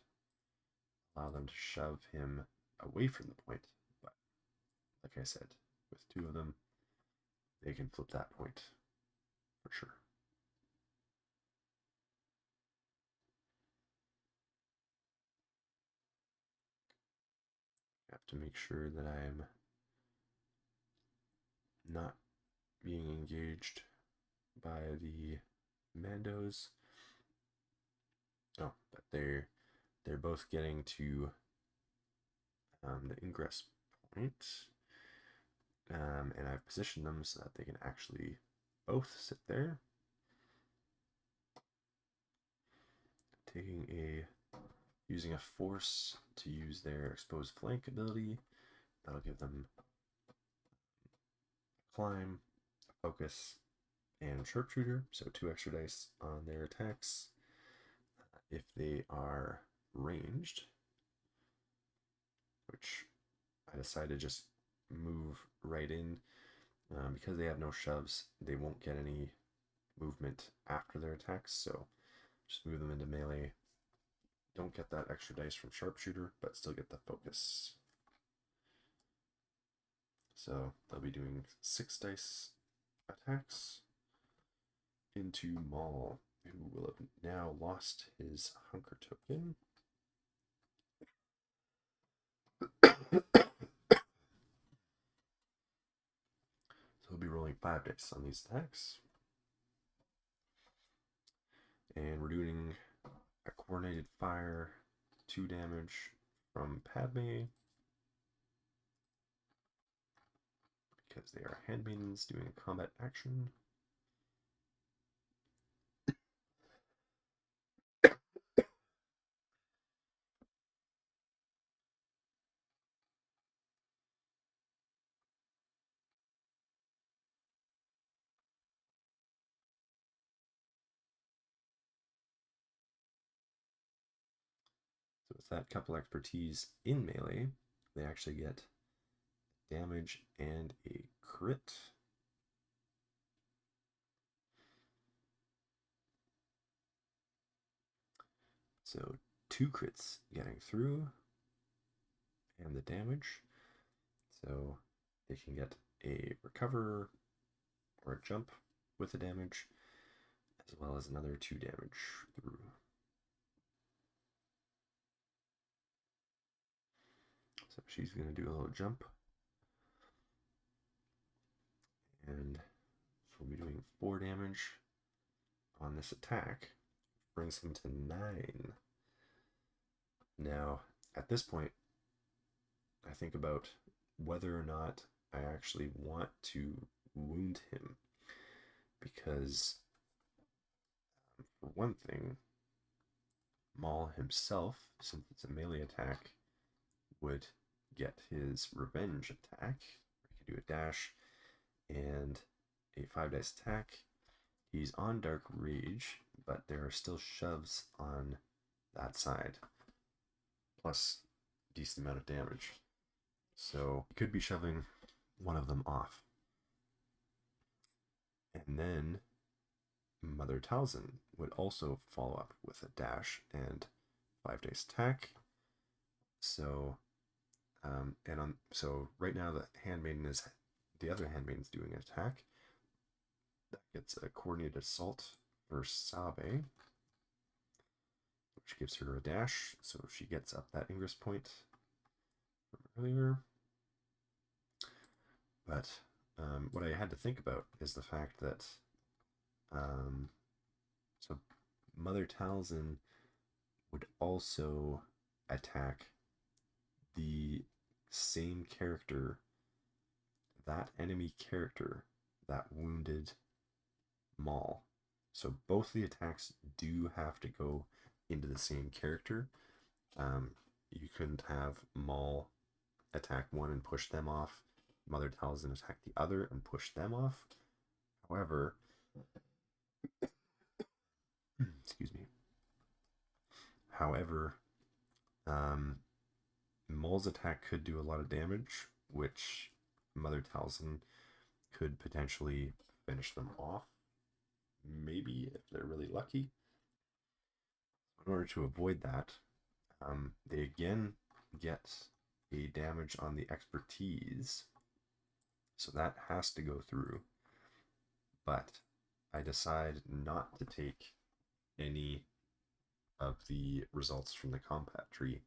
allow them to shove him away from the point. But like I said, with 2 of them, they can flip that point for sure. I have to make sure that I'm not being engaged by the Mandos. Oh, but they're both getting to the ingress point, and I've positioned them so that they can actually both sit there. Using a force to use their exposed flank ability. That'll give them climb, focus, and sharpshooter, so 2 extra dice on their attacks. If they are ranged, which I decided to just move right in, because they have no shoves, they won't get any movement after their attacks, so just move them into melee. Don't get that extra dice from sharpshooter, but still get the focus. So they'll be doing 6 dice attacks into Maul, who will have now lost his hunker token. So he'll be rolling 5 dice on these attacks. And we're doing a coordinated fire, 2 damage from Padme, because they are handmaidens doing a combat action. So with that couple expertise in melee, they actually get damage and a crit. So 2 crits getting through, and the damage. So they can get a recover or a jump with the damage, as well as another 2 damage through. So she's going to do a little jump. And she'll be doing 4 damage on this attack. Brings him to 9. Now, at this point, I think about whether or not I actually want to wound him. Because, for one thing, Maul himself, since it's a melee attack, would get his revenge attack. He could do a dash and a 5 dice attack. He's on Dark Rage, but there are still shoves on that side, plus a decent amount of damage. So he could be shoving one of them off. And then Mother Talzin would also follow up with a dash and 5 dice attack. So, so right now the other handmaiden's doing an attack. That gets a coordinated assault for Sabe, which gives her a dash, so she gets up that Ingress point from earlier. But what I had to think about is the fact that so Mother Talzin would also attack the same character, that enemy character that wounded Maul. So both the attacks do have to go into the same character. You couldn't have Maul attack one and push them off, Mother Talzin attack the other and push them off. However, excuse me. However, Maul's attack could do a lot of damage, which Mother Talzin could potentially finish them off. Maybe if they're really lucky. In order to avoid that, they again get a damage on the expertise, so that has to go through. But I decide not to take any of the results from the combat tree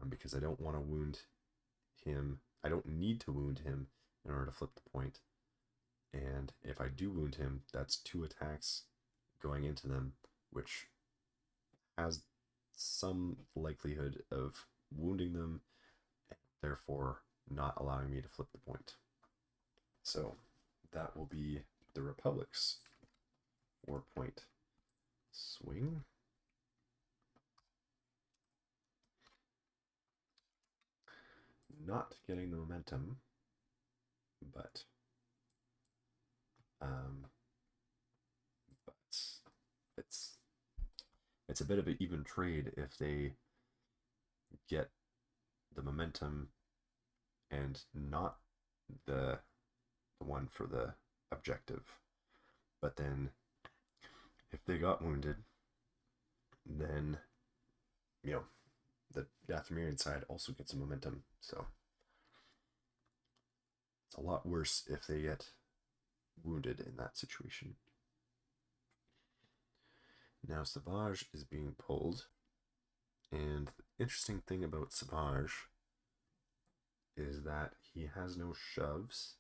because I don't want to wound him. I don't need to wound him in order to flip the point. And if I do wound him, that's 2 attacks going into them, which has some likelihood of wounding them, and therefore not allowing me to flip the point. So that will be the Republic's 4-point swing. Not getting the momentum, but it's a bit of an even trade if they get the momentum and not the one for the objective. But then if they got wounded, then the Dathomirian side also gets some momentum. So it's a lot worse if they get wounded in that situation. Now Savage is being pulled, and the interesting thing about Savage is that he has no shoves.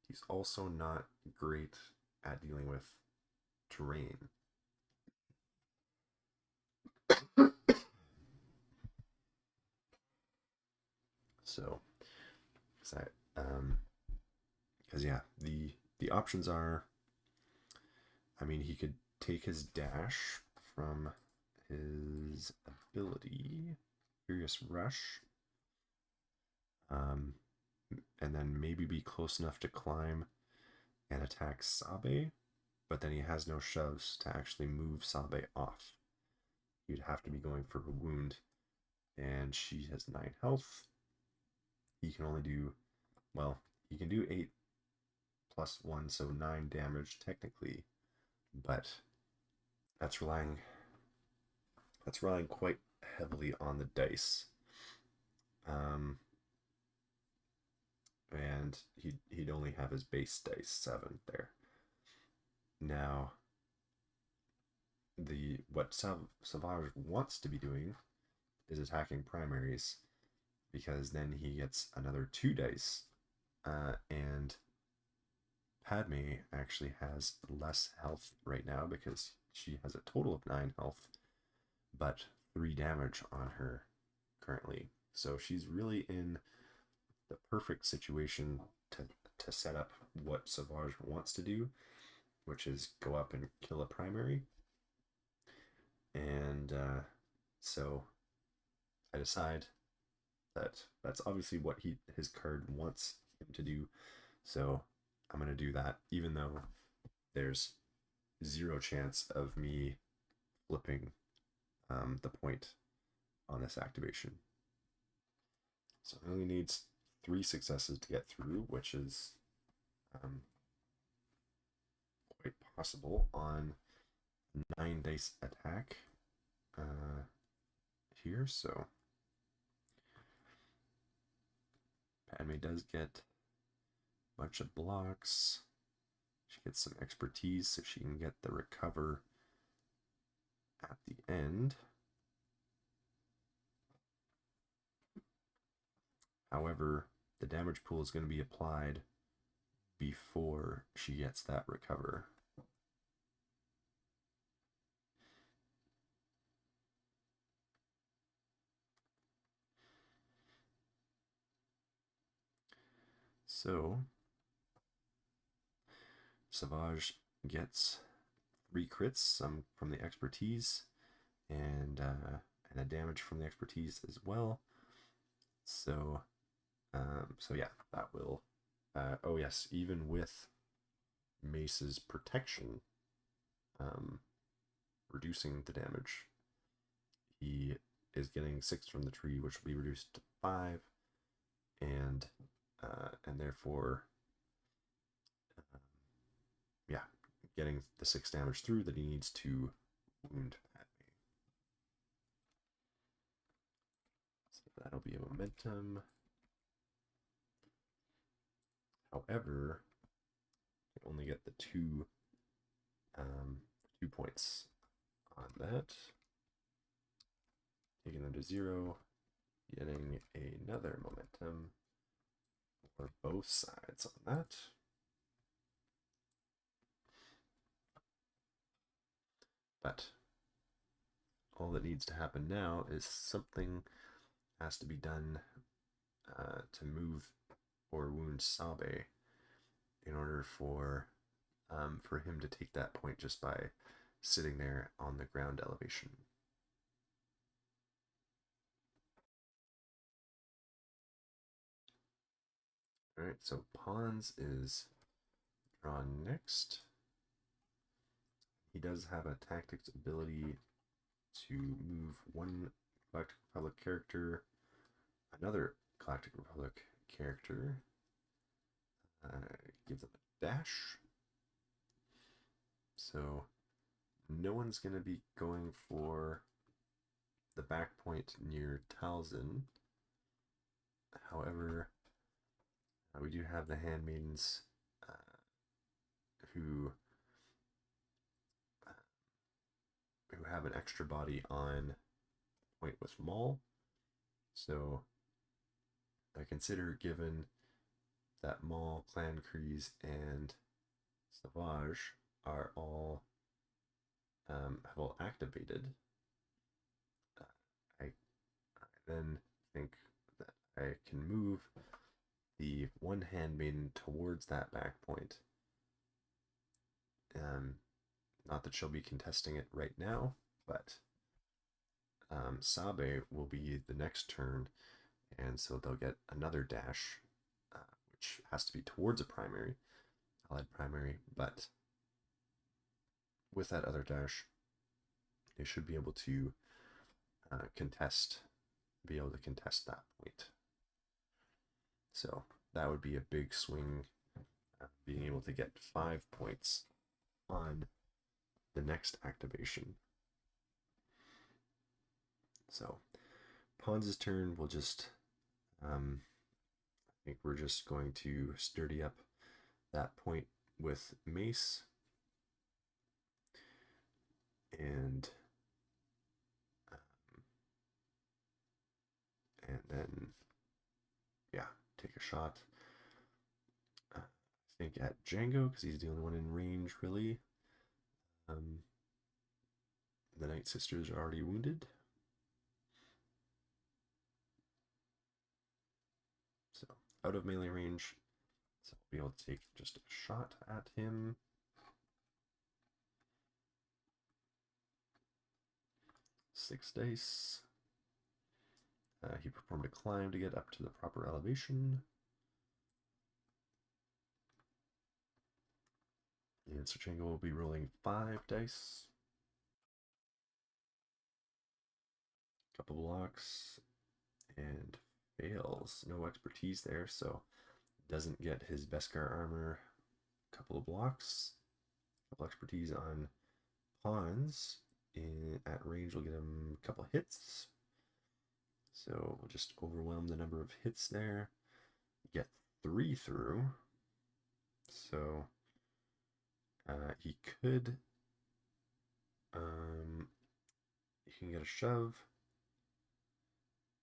He's also not great at dealing with terrain. So, because yeah, the options are, I mean, he could take his dash from his ability, Furious Rush, and then maybe be close enough to climb and attack Sabe, but then he has no shoves to actually move Sabe off. You'd have to be going for a wound, and she has 9 health. He can only do, well, he can do 8 plus 1, so 9 damage technically, but that's relying that's relying quite heavily on the dice. Um, and he'd only have his base dice 7 there. Now, what Savage wants to be doing is attacking primaries, because then he gets another 2 dice, and Padme actually has less health right now because she has a total of 9 health, but 3 damage on her currently. So she's really in the perfect situation to set up what Savage wants to do, which is go up and kill a primary. And so I decide that that's obviously what his card wants him to do. So I'm going to do that, even though there's 0 chance of me flipping the point on this activation. So it only needs 3 successes to get through, which is quite possible on 9 dice attack here. So Padme does get a bunch of blocks. She gets some expertise so she can get the recover at the end. However, the damage pool is going to be applied before she gets that recover. So Savage gets 3 crits, some from the expertise, and a damage from the expertise as well. So yeah, that will. Oh yes, even with Mace's protection, reducing the damage, he is getting 6 from the tree, which will be reduced to 5, and therefore, yeah, getting the 6 damage through that he needs to wound Padme. So that'll be a momentum. However, I only get the 2 points on that, taking them to 0, getting another momentum for both sides on that. But all that needs to happen now is something has to be done to move or wound Sabe in order for him to take that point just by sitting there on the ground elevation. Alright, so Pawns is drawn next. He does have a tactics ability to move one Galactic Republic character, another Galactic Republic character, give them a dash. So no one's going to be going for the back point near Talzin. However, we do have the handmaidens who have an extra body on point with Maul. So I consider, given that Maul, Clan Kreese, and Savage are all have all activated, I then think that I can move the one handmaiden towards that back point. Not that she'll be contesting it right now, but Sabe will be the next turn, and so they'll get another dash, which has to be towards a primary, allied primary, but with that other dash, they should be able to contest that point. So that would be a big swing, being able to get 5 points on the next activation. So, Pons' turn, we'll just, I think we're just going to sturdy up that point with Mace. And then, yeah, take a shot. I think at Django, because he's the only one in range, really. The Night Sisters are already wounded. So, out of melee range. So, I'll be able to take just a shot at him. Six dice. He performed a climb to get up to the proper elevation. And so Django will be rolling 5 dice. Couple blocks. And fails. No expertise there, so doesn't get his Beskar armor. Couple of blocks. Couple expertise on Pawns. At range, we'll get him a couple hits. So we'll just overwhelm the number of hits there. Get 3 through. So he could. He can get a shove,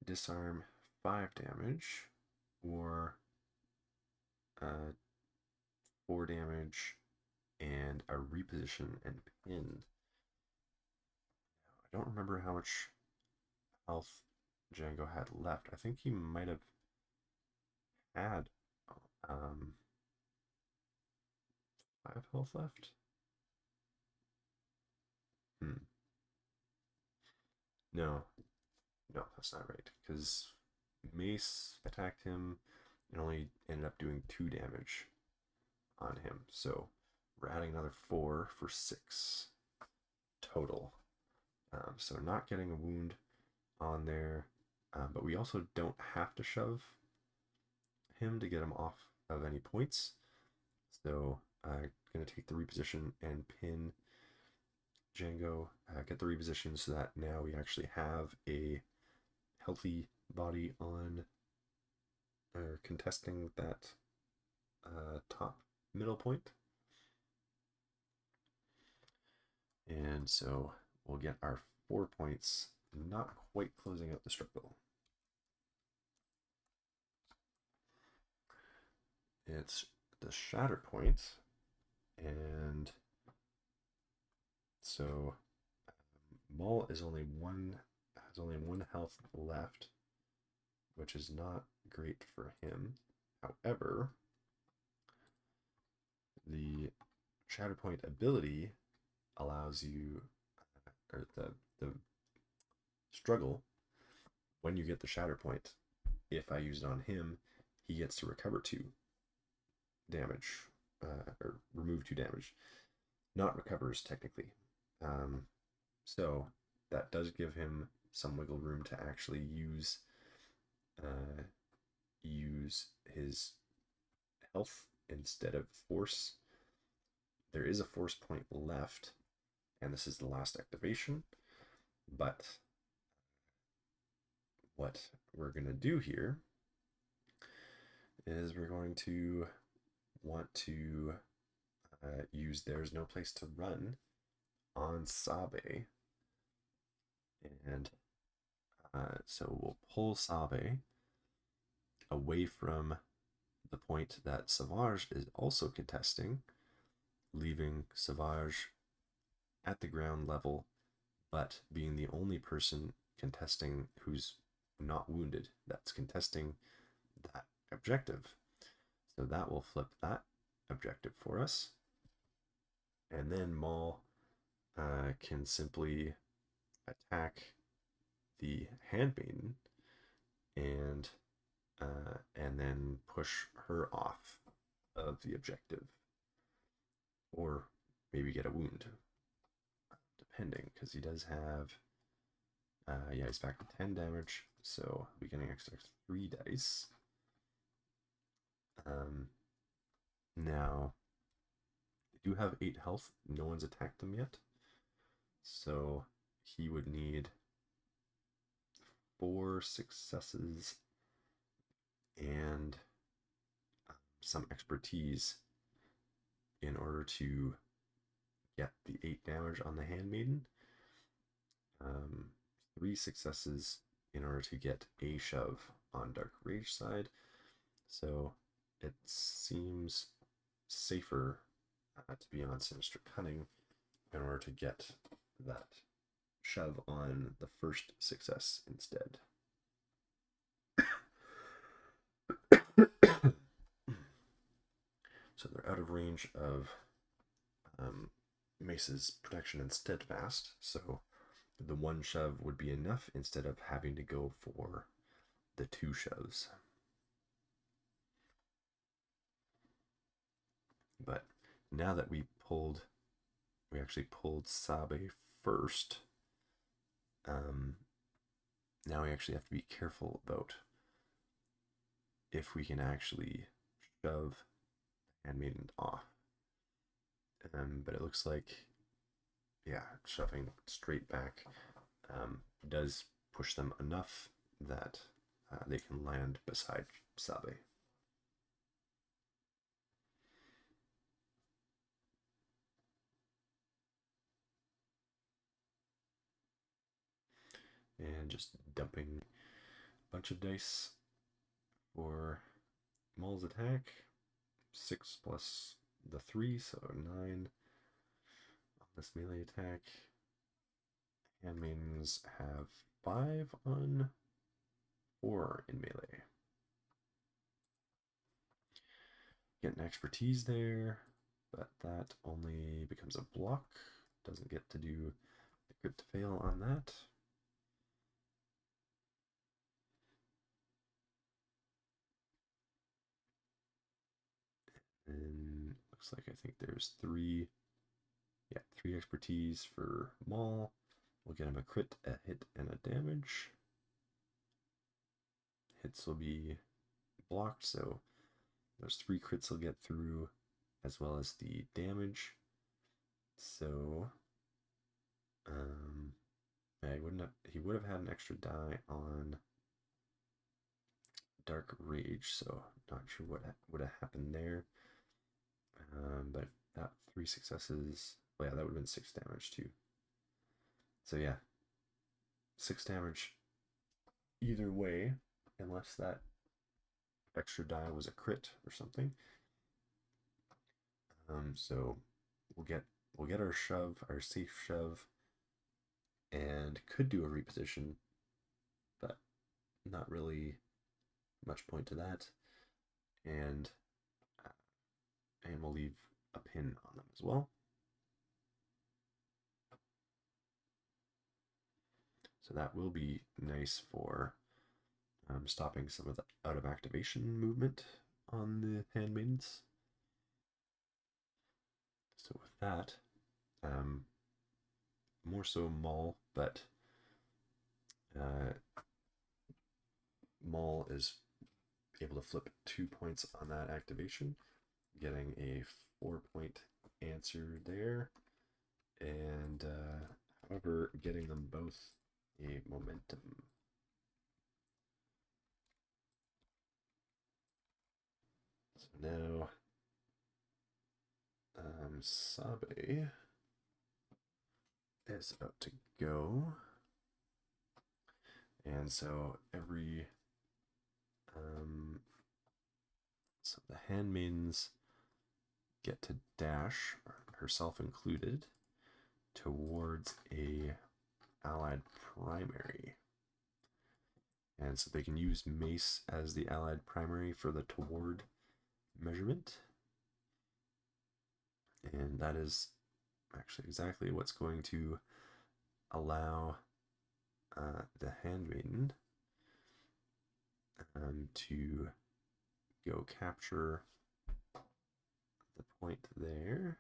disarm 5 damage, or 4 damage, and a reposition and pin. I don't remember how much health Django had left. I think he might have had 5 health left. No, that's not right. Because Mace attacked him and only ended up doing 2 damage on him. So we're adding another 4 for 6 total. So not getting a wound on there. But we also don't have to shove him to get him off of any points. So I'm going to take the reposition and pin Django, get the reposition so that now we actually have a healthy body on contesting that top middle point. And so we'll get our 4 points, not quite closing out the struggle. It's the Shatterpoint, and so Maul is has only one health left, which is not great for him. However, the Shatterpoint ability allows you, or the struggle, when you get the Shatterpoint, if I use it on him, he gets to recover 2 damage, or remove 2 damage. Not recovers, technically. So that does give him some wiggle room to actually use his health instead of force. There is a force point left, and this is the last activation. But what we're going to do here is we're going to want to use There's No Place to Run on Sabe. And so we'll pull Sabe away from the point that Savage is also contesting, leaving Savage at the ground level, but being the only person contesting who's not wounded, that's contesting that objective. So that will flip that objective for us. And then Maul can simply attack the Handmaiden and then push her off of the objective, or maybe get a wound, depending, because he does have he's back to 10 damage, so we're getting extra 3 dice. Now they do have 8 health. No one's attacked them yet, so he would need 4 successes and some expertise in order to get the 8 damage on the Handmaiden. 3 successes in order to get a shove on Dark Rage side. So it seems safer to be on Sinister Cunning in order to get that shove on the first success instead. So they're out of range of Mace's protection and steadfast, so the 1 shove would be enough instead of having to go for the 2 shoves. But now that we actually pulled Sabe first, now we actually have to be careful about if we can actually shove Handmaiden off. But it looks like, yeah, shoving straight back does push them enough that they can land beside Sabe. And just dumping a bunch of dice for Maul's attack. 6 plus the 3, so 9 on this melee attack. Handmaidens have 5 on 4 in melee. Get an expertise there, but that only becomes a block. Doesn't get to do the crit to fail on that. And looks like I think there's 3 expertise for Maul. We'll get him a crit, a hit, and a damage. Hits will be blocked, so those 3 crits he'll get through, as well as the damage. So he would have had an extra die on Dark Rage, so not sure what would have happened there. But that 3 successes, well, yeah, that would have been 6 damage too. So yeah, 6 damage either way, unless that extra die was a crit or something. So we'll get our shove, our safe shove, and could do a reposition, but not really much point to that. And we'll leave a pin on them as well. So that will be nice for stopping some of the out of activation movement on the Handmaidens. So with that, more so Maul, but Maul is able to flip 2 points on that activation, getting a 4-point answer there, and however, getting them both a momentum. So now Sabe is about to go, and so so the Handmaidens get to dash, herself included, towards a allied primary. And so they can use Mace as the allied primary for the toward measurement. And that is actually exactly what's going to allow the Handmaiden to go capture the point there.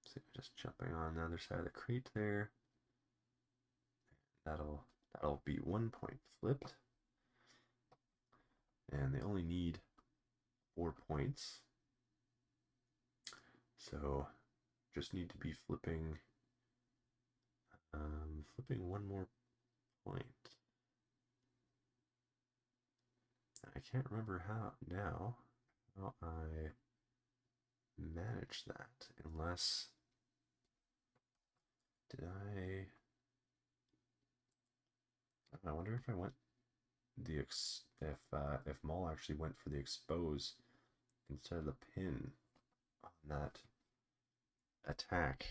So just jumping on the other side of the crate there. That'll be 1 point flipped. And they only need 4 points. So just need to be flipping one more point. I can't remember how I manage that, unless I wonder if I went if Maul actually went for the expose instead of the pin on that attack.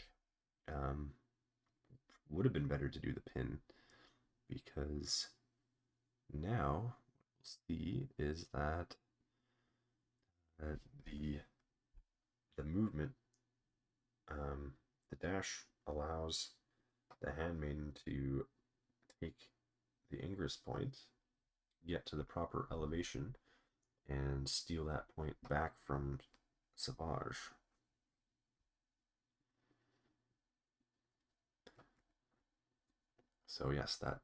Would have been better to do the pin, because now what we'll see is that the movement, the dash allows the handmaiden to take the ingress point, get to the proper elevation, and steal that point back from Savage. So yes, that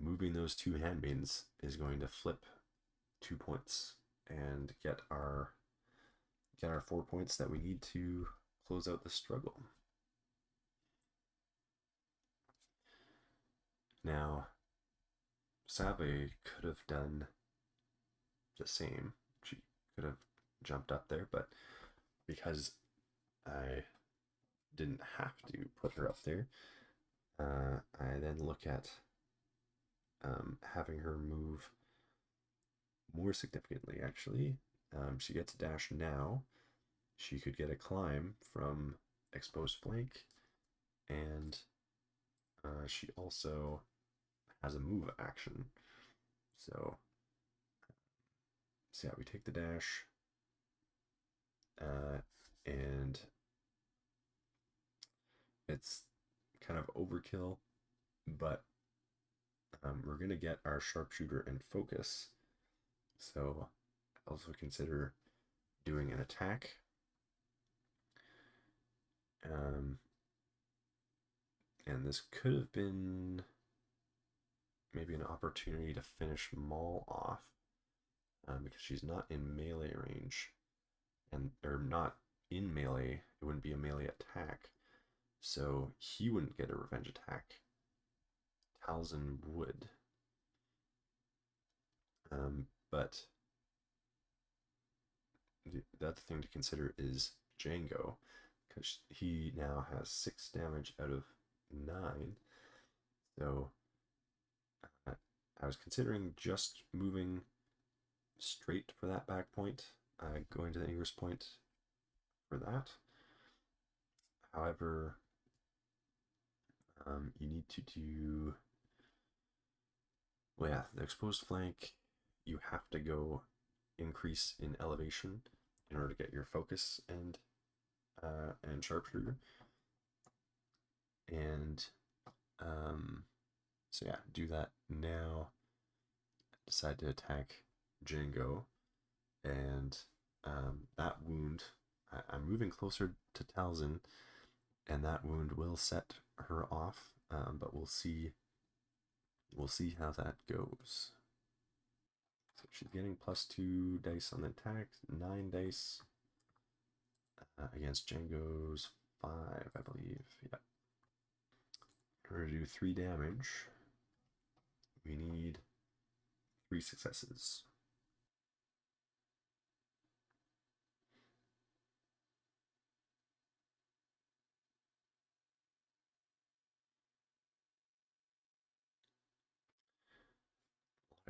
moving those two handmaidens is going to flip 2 points and get our 4 points that we need to close out the struggle. Now, Sabe could have done the same. She could have jumped up there, but because I didn't have to put her up there, I then look at having her move more significantly, actually. She gets a dash now. She could get a climb from exposed flank, and she also has a move action. So yeah, we take the dash, and it's kind of overkill, but we're going to get our sharpshooter and focus. So also consider doing an attack. And this could have been maybe an opportunity to finish Maul off, because she's not in melee range, or not in melee. It wouldn't be a melee attack, so he wouldn't get a revenge attack. Talzin would. But the other thing to consider is Django, because he now has 6 damage out of 9. So I was considering just moving straight for that back point, going to the ingress point for that. However, you need to do, well, yeah, the exposed flank, you have to go increase in elevation in order to get your focus and sharpshooter. And so yeah, do that now. Decide to attack Django, and that wound, I'm moving closer to Talzin, and that wound will set her off, but we'll see how that goes. So she's getting +2 dice on the attack, 9 dice against Django's 5, I believe. Yeah. In order to do 3 damage, we need 3 successes.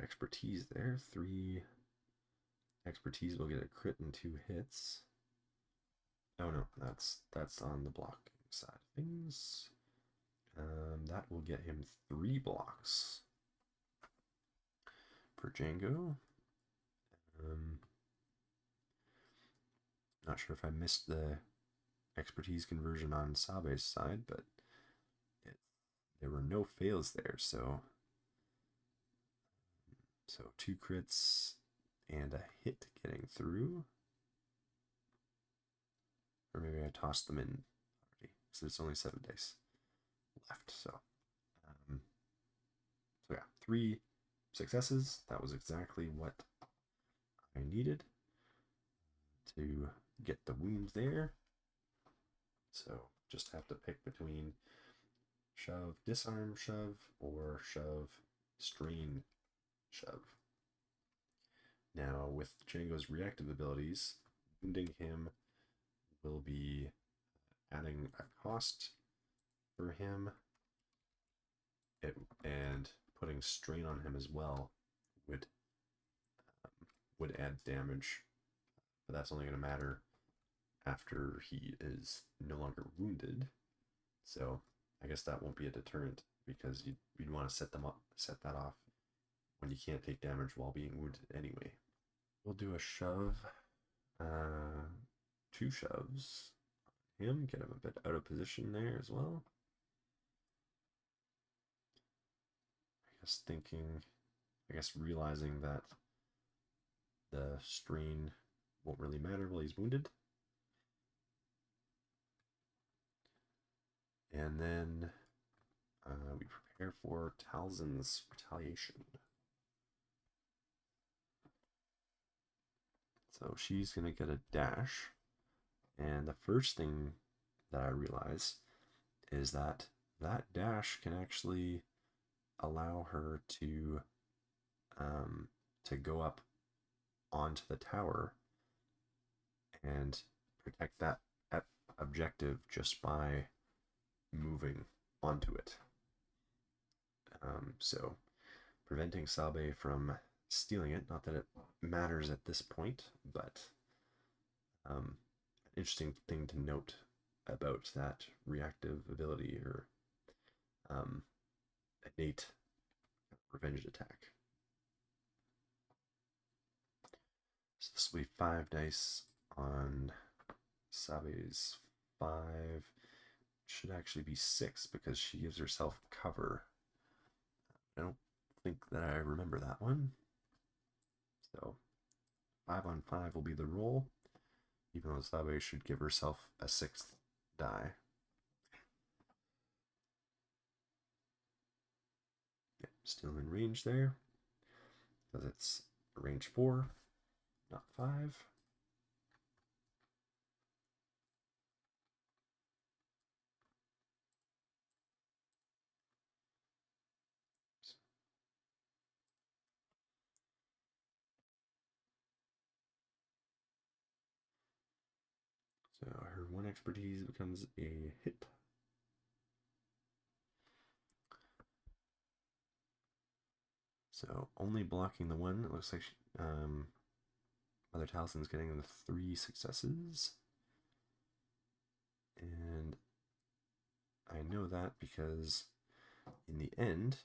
Expertise there. 3 expertise will get a crit and 2 hits. Oh no, that's on the blocking side of things. That will get him 3 blocks for Django. Not sure if I missed the expertise conversion on Sabe's side, but there were no fails there, so 2 crits and a hit getting through. Or maybe I tossed them in already, so there's only 7 dice left. So yeah, 3 successes. That was exactly what I needed to get the wounds there. So just have to pick between shove, disarm, shove, or shove, strain, shove. Now, with Django's reactive abilities, wounding him will be adding a cost for him, and putting strain on him as well would add damage, but that's only going to matter after he is no longer wounded. So I guess that won't be a deterrent, because you'd want to set that off when you can't take damage while being wounded anyway. We'll do a shove, 2 shoves on him, get him a bit out of position there as well. I guess realizing that the strain won't really matter while he's wounded. And then we prepare for Talzin's retaliation. So she's going to get a dash. And the first thing that I realize is that dash can actually allow her to go up onto the tower and protect that objective just by moving onto it. So preventing Sabe from stealing it, not that it matters at this point, but an interesting thing to note about that reactive ability, or innate revenge attack. So this will be 5 dice on Sabe's 5. Should actually be 6 because she gives herself cover. I don't think that I remember that one. So 5 on 5 will be the roll, even though Sabe should give herself a 6th die. Yeah, still in range there, because it's range 4, not 5. So her 1 expertise becomes a hit. So only blocking the 1, it looks like Mother Talzin's getting the 3 successes. And I know that because in the end,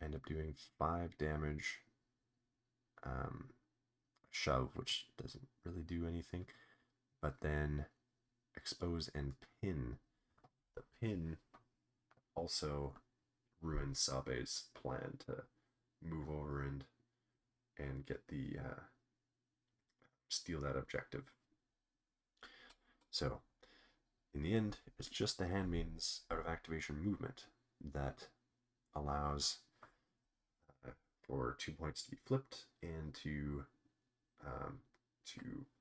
end up doing 5 damage shove, which doesn't really do anything, but then expose and pin. The pin also ruins Sabe's plan to move over and get the steal that objective. So in the end, it's just the Handmaid's out of activation movement that allows for 2 points to be flipped and to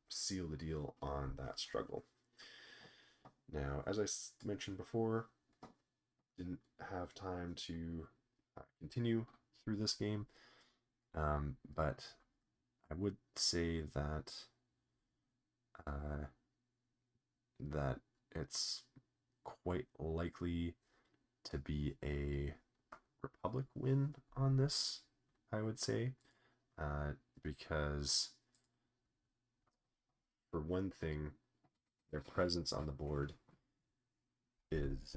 seal the deal on that struggle. Now, as I mentioned before, didn't have time to continue through this game, but I would say that that it's quite likely to be a Republic win on this, I would say, because for one thing, their presence on the board is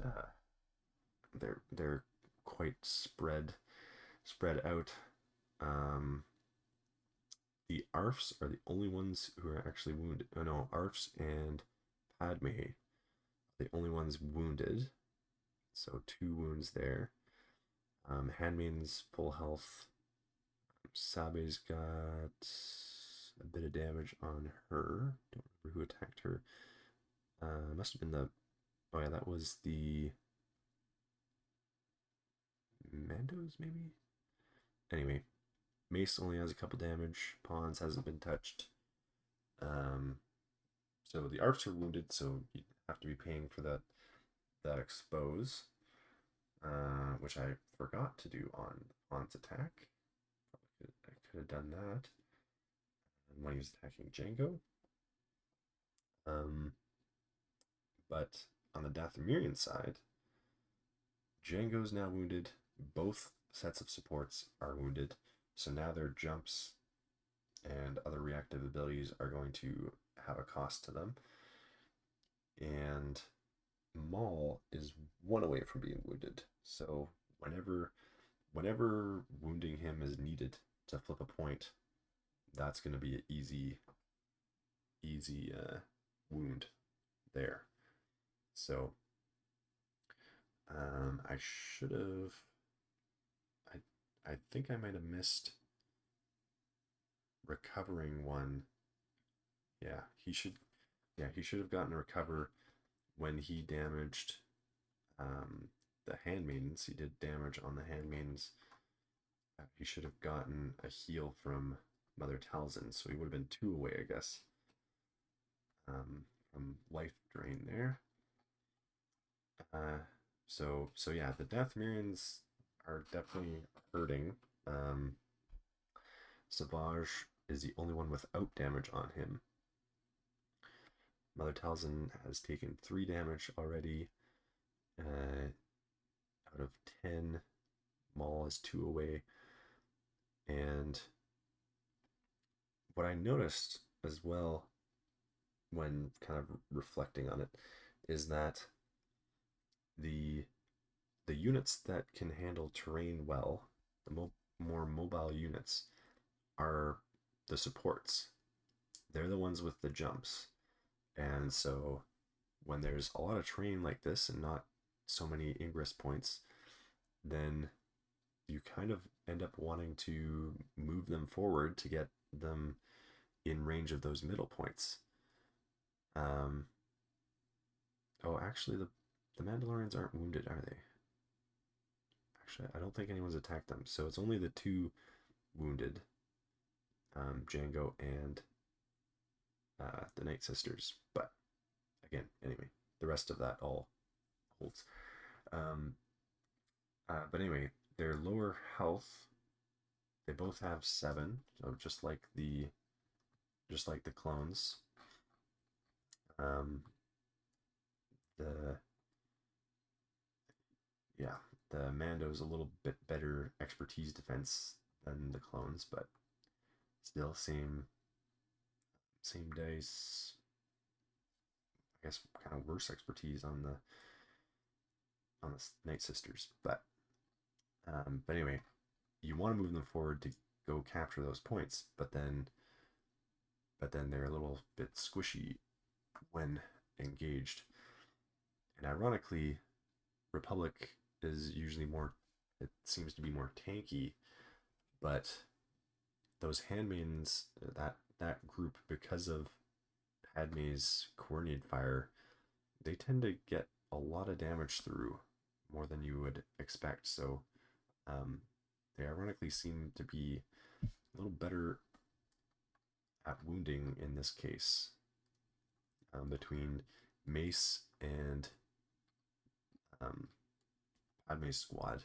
they're quite spread out. The ARFs are the only ones who are actually wounded. Oh no, ARFs and Padme are the only ones wounded. So 2 wounds there. Handmaid's full health. Sabe's got a bit of damage on her. Don't remember who attacked her. Must have been the... Oh yeah, that was the... Mandos, maybe? Anyway, Mace only has a couple damage. Pawns hasn't been touched. So the arcs are wounded, so you have to be paying for that expose, which I forgot to do on Han's attack. I could have done that when he was attacking Django. But on the Dathomirian side, Django's now wounded. Both sets of supports are wounded, so now their jumps and other reactive abilities are going to have a cost to them. And Maul is one away from being wounded, so whenever wounding him is needed to flip a point, that's going to be an easy wound there. So I should have. I think I might have missed recovering one. Yeah, he should. Yeah, he should have gotten a recover when he damaged the handmaidens. He did damage on the handmaidens. He should have gotten a heal from Mother Talzin, so he would have been 2 away, I guess, from life drain there. So yeah, the Dathomirians are definitely hurting. Savage is the only one without damage on him. Mother Talzin has taken 3 damage already. Out of 10, Maul is 2 away. And what I noticed as well when kind of reflecting on it is that the units that can handle terrain well, the more mobile units, are the supports. They're the ones with the jumps. And so when there's a lot of terrain like this and not so many ingress points, then you kind of end up wanting to move them forward to get them in range of those middle points. Oh, actually, the Mandalorians aren't wounded, are they? Actually, I don't think anyone's attacked them. So it's only the 2 wounded, Django and the Night Sisters. But again, anyway, the rest of that all holds. But anyway, their lower health, they both have 7, so just like the clones. The Mando's a little bit better expertise defense than the clones, but still same dice. I guess kind of worse expertise on the Night Sisters, but anyway, you want to move them forward to go capture those points, but then they're a little bit squishy when engaged. And ironically, Republic is usually more, it seems to be more tanky, but those handmaidens, that group, because of Padme's coordinated fire, they tend to get a lot of damage through, more than you would expect. So they ironically seem to be a little better at wounding in this case. Between Mace and Padme's squad,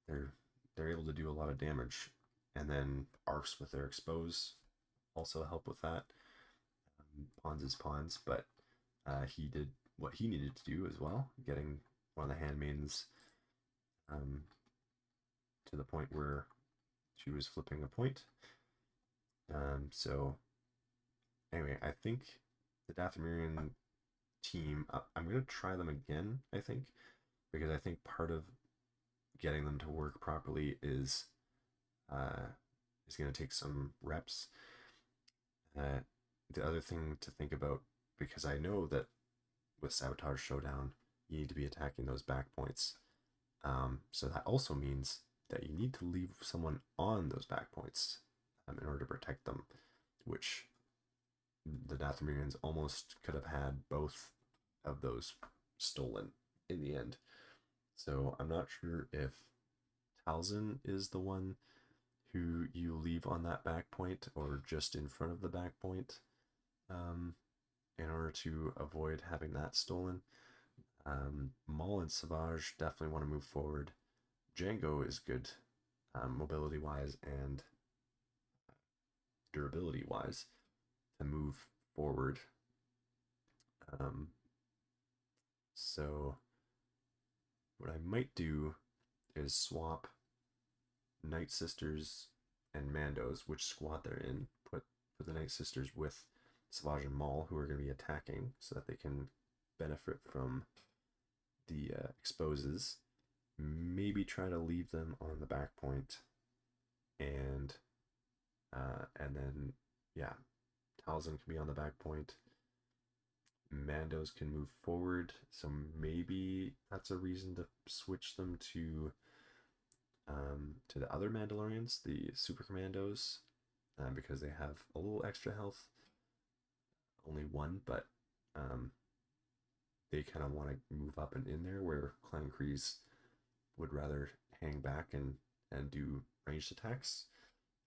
they're able to do a lot of damage, and then arcs with their expose also help with that. Pawns is pawns, but he did what he needed to do as well, getting one of the handmaidens to the point where she was flipping a point. So anyway, I think the Dathomirian team, I'm going to try them again, I think, because I think part of getting them to work properly is going to take some reps. The other thing to think about, because I know that with Sabotage Showdown, you need to be attacking those back points. So that also means that you need to leave someone on those back points in order to protect them, which the Dathomirians almost could have had both of those stolen in the end. So I'm not sure if Talzin is the one who you leave on that back point or just in front of the back point. in order to avoid having that stolen. Maul and Savage definitely want to move forward. Django is good mobility wise and durability wise to move forward. So what I might do is swap Night Sisters and Mandos, which squad they're in, put the Night Sisters with Savage and Maul, who are going to be attacking, so that they can benefit from the exposes. Maybe try to leave them on the back point, and then yeah, Talzin can be on the back point. Mandos can move forward, so maybe that's a reason to switch them to the other Mandalorians, the Super Commandos, because they have a little extra health. Only one, but they kind of want to move up and in there, where Clan Kreese would rather hang back and do ranged attacks.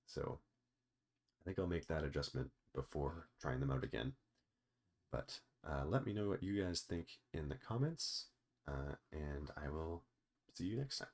So I think I'll make that adjustment before trying them out again. But let me know what you guys think in the comments, and I will see you next time.